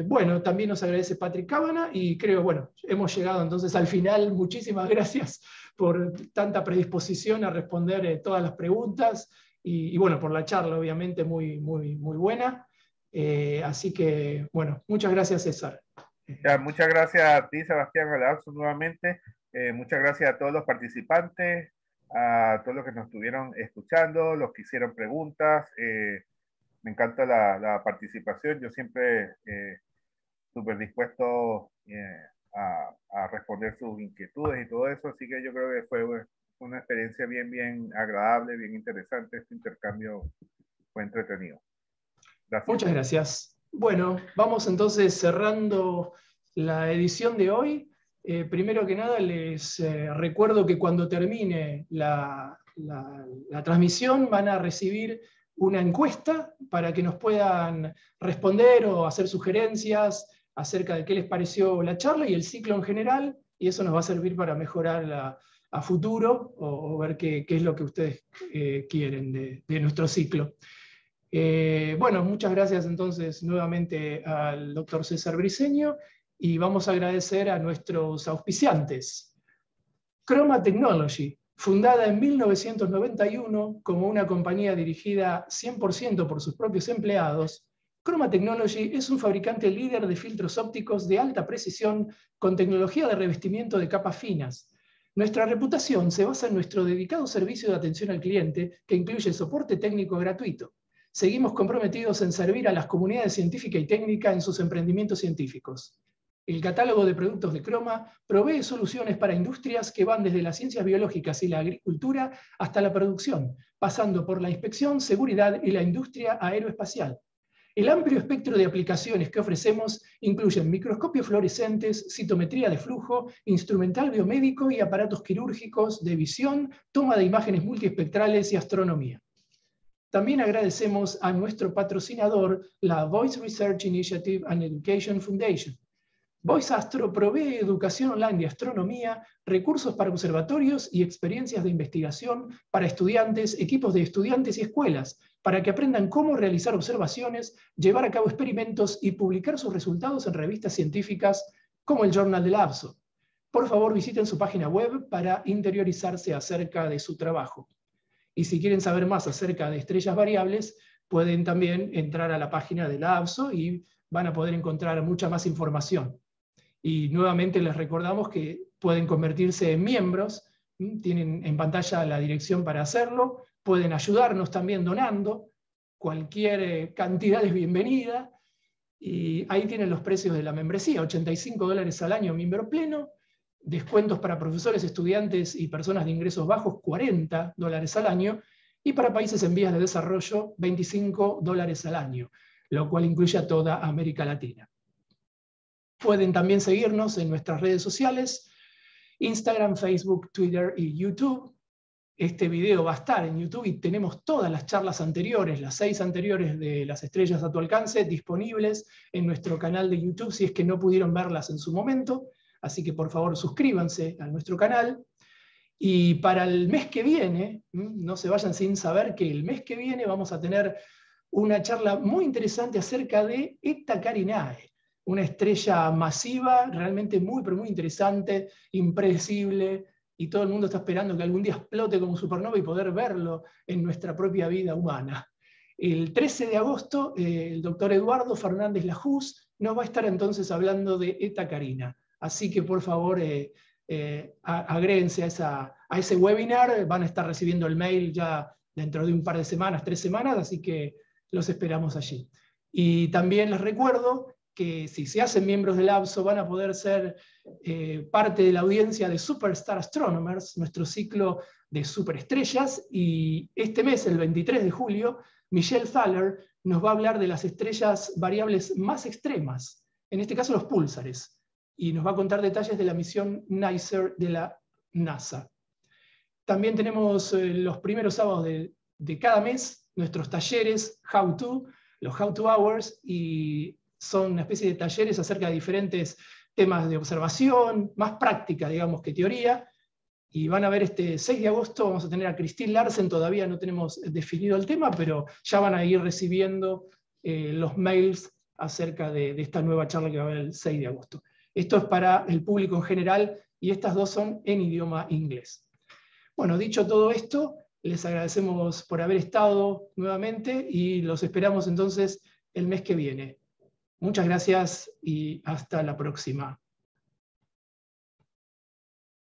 Bueno, también nos agradece Patrick Cábana y creo, bueno, hemos llegado entonces al final. Muchísimas gracias por tanta predisposición a responder todas las preguntas y bueno, por la charla, obviamente, muy buena. Así que, bueno, muchas gracias, César. Ya, muchas gracias a ti, Sebastián, a la APSO nuevamente. Muchas gracias a todos los participantes, a todos los que nos estuvieron escuchando, los que hicieron preguntas. Me encanta la participación. Yo siempre súper dispuesto a responder sus inquietudes y todo eso. Así que yo creo que fue una experiencia bien agradable, bien interesante. Este intercambio fue entretenido. Gracias. Muchas gracias. Bueno, vamos entonces cerrando la edición de hoy. Primero que nada, les recuerdo que cuando termine la transmisión van a recibir una encuesta para que nos puedan responder o hacer sugerencias acerca de qué les pareció la charla y el ciclo en general, y eso nos va a servir para mejorar a futuro o ver qué es lo que ustedes quieren de nuestro ciclo. Bueno, muchas gracias entonces nuevamente al doctor César Briceño y vamos a agradecer a nuestros auspiciantes. Chroma Technology, fundada en 1991 como una compañía dirigida 100% por sus propios empleados, Chroma Technology es un fabricante líder de filtros ópticos de alta precisión con tecnología de revestimiento de capas finas. Nuestra reputación se basa en nuestro dedicado servicio de atención al cliente, que incluye soporte técnico gratuito. Seguimos comprometidos en servir a las comunidades científica y técnica en sus emprendimientos científicos. El catálogo de productos de Chroma provee soluciones para industrias que van desde las ciencias biológicas y la agricultura hasta la producción, pasando por la inspección, seguridad y la industria aeroespacial. El amplio espectro de aplicaciones que ofrecemos incluyen microscopios fluorescentes, citometría de flujo, instrumental biomédico y aparatos quirúrgicos de visión, toma de imágenes multiespectrales y astronomía. También agradecemos a nuestro patrocinador, la Voice Research Initiative and Education Foundation. Voice Astro provee educación online de astronomía, recursos para observatorios y experiencias de investigación para estudiantes, equipos de estudiantes y escuelas, para que aprendan cómo realizar observaciones, llevar a cabo experimentos y publicar sus resultados en revistas científicas como el Journal de la APSO. Por favor, visiten su página web para interiorizarse acerca de su trabajo. Y si quieren saber más acerca de estrellas variables, pueden también entrar a la página de la APSO y van a poder encontrar mucha más información. Y nuevamente les recordamos que pueden convertirse en miembros, tienen en pantalla la dirección para hacerlo, pueden ayudarnos también donando, cualquier cantidad es bienvenida, y ahí tienen los precios de la membresía, $85 al año miembro pleno, descuentos para profesores, estudiantes y personas de ingresos bajos, $40 al año, y para países en vías de desarrollo, $25 al año, lo cual incluye a toda América Latina. Pueden también seguirnos en nuestras redes sociales, Instagram, Facebook, Twitter y YouTube. Este video va a estar en YouTube y tenemos todas las charlas anteriores, las 6 anteriores de Las Estrellas a tu Alcance, disponibles en nuestro canal de YouTube si es que no pudieron verlas en su momento. Así que por favor suscríbanse a nuestro canal. Y para el mes que viene, no se vayan sin saber que el mes que viene vamos a tener una charla muy interesante acerca de Eta Carinae, una estrella masiva, realmente muy, pero muy interesante, impredecible, y todo el mundo está esperando que algún día explote como supernova y poder verlo en nuestra propia vida humana. El 13 de agosto, el doctor Eduardo Fernández Lajús nos va a estar entonces hablando de Eta Carina. Así que por favor, agréguense a ese webinar, van a estar recibiendo el mail ya dentro de un par de semanas, 3 semanas, así que los esperamos allí. Y también les recuerdo que si se hacen miembros del ABSO van a poder ser parte de la audiencia de Superstar Astronomers, nuestro ciclo de superestrellas, y este mes, el 23 de julio, Michelle Thaler nos va a hablar de las estrellas variables más extremas, en este caso los púlsares, y nos va a contar detalles de la misión NICER de la NASA. También tenemos los primeros sábados de cada mes nuestros talleres How To, los How To Hours, y son una especie de talleres acerca de diferentes temas de observación, más práctica, digamos, que teoría. Y van a ver este 6 de agosto, vamos a tener a Christine Larsen, todavía no tenemos definido el tema, pero ya van a ir recibiendo los mails acerca de esta nueva charla que va a haber el 6 de agosto. Esto es para el público en general, y estas dos son en idioma inglés. Bueno, dicho todo esto, les agradecemos por haber estado nuevamente, y los esperamos entonces el mes que viene. Muchas gracias y hasta la próxima.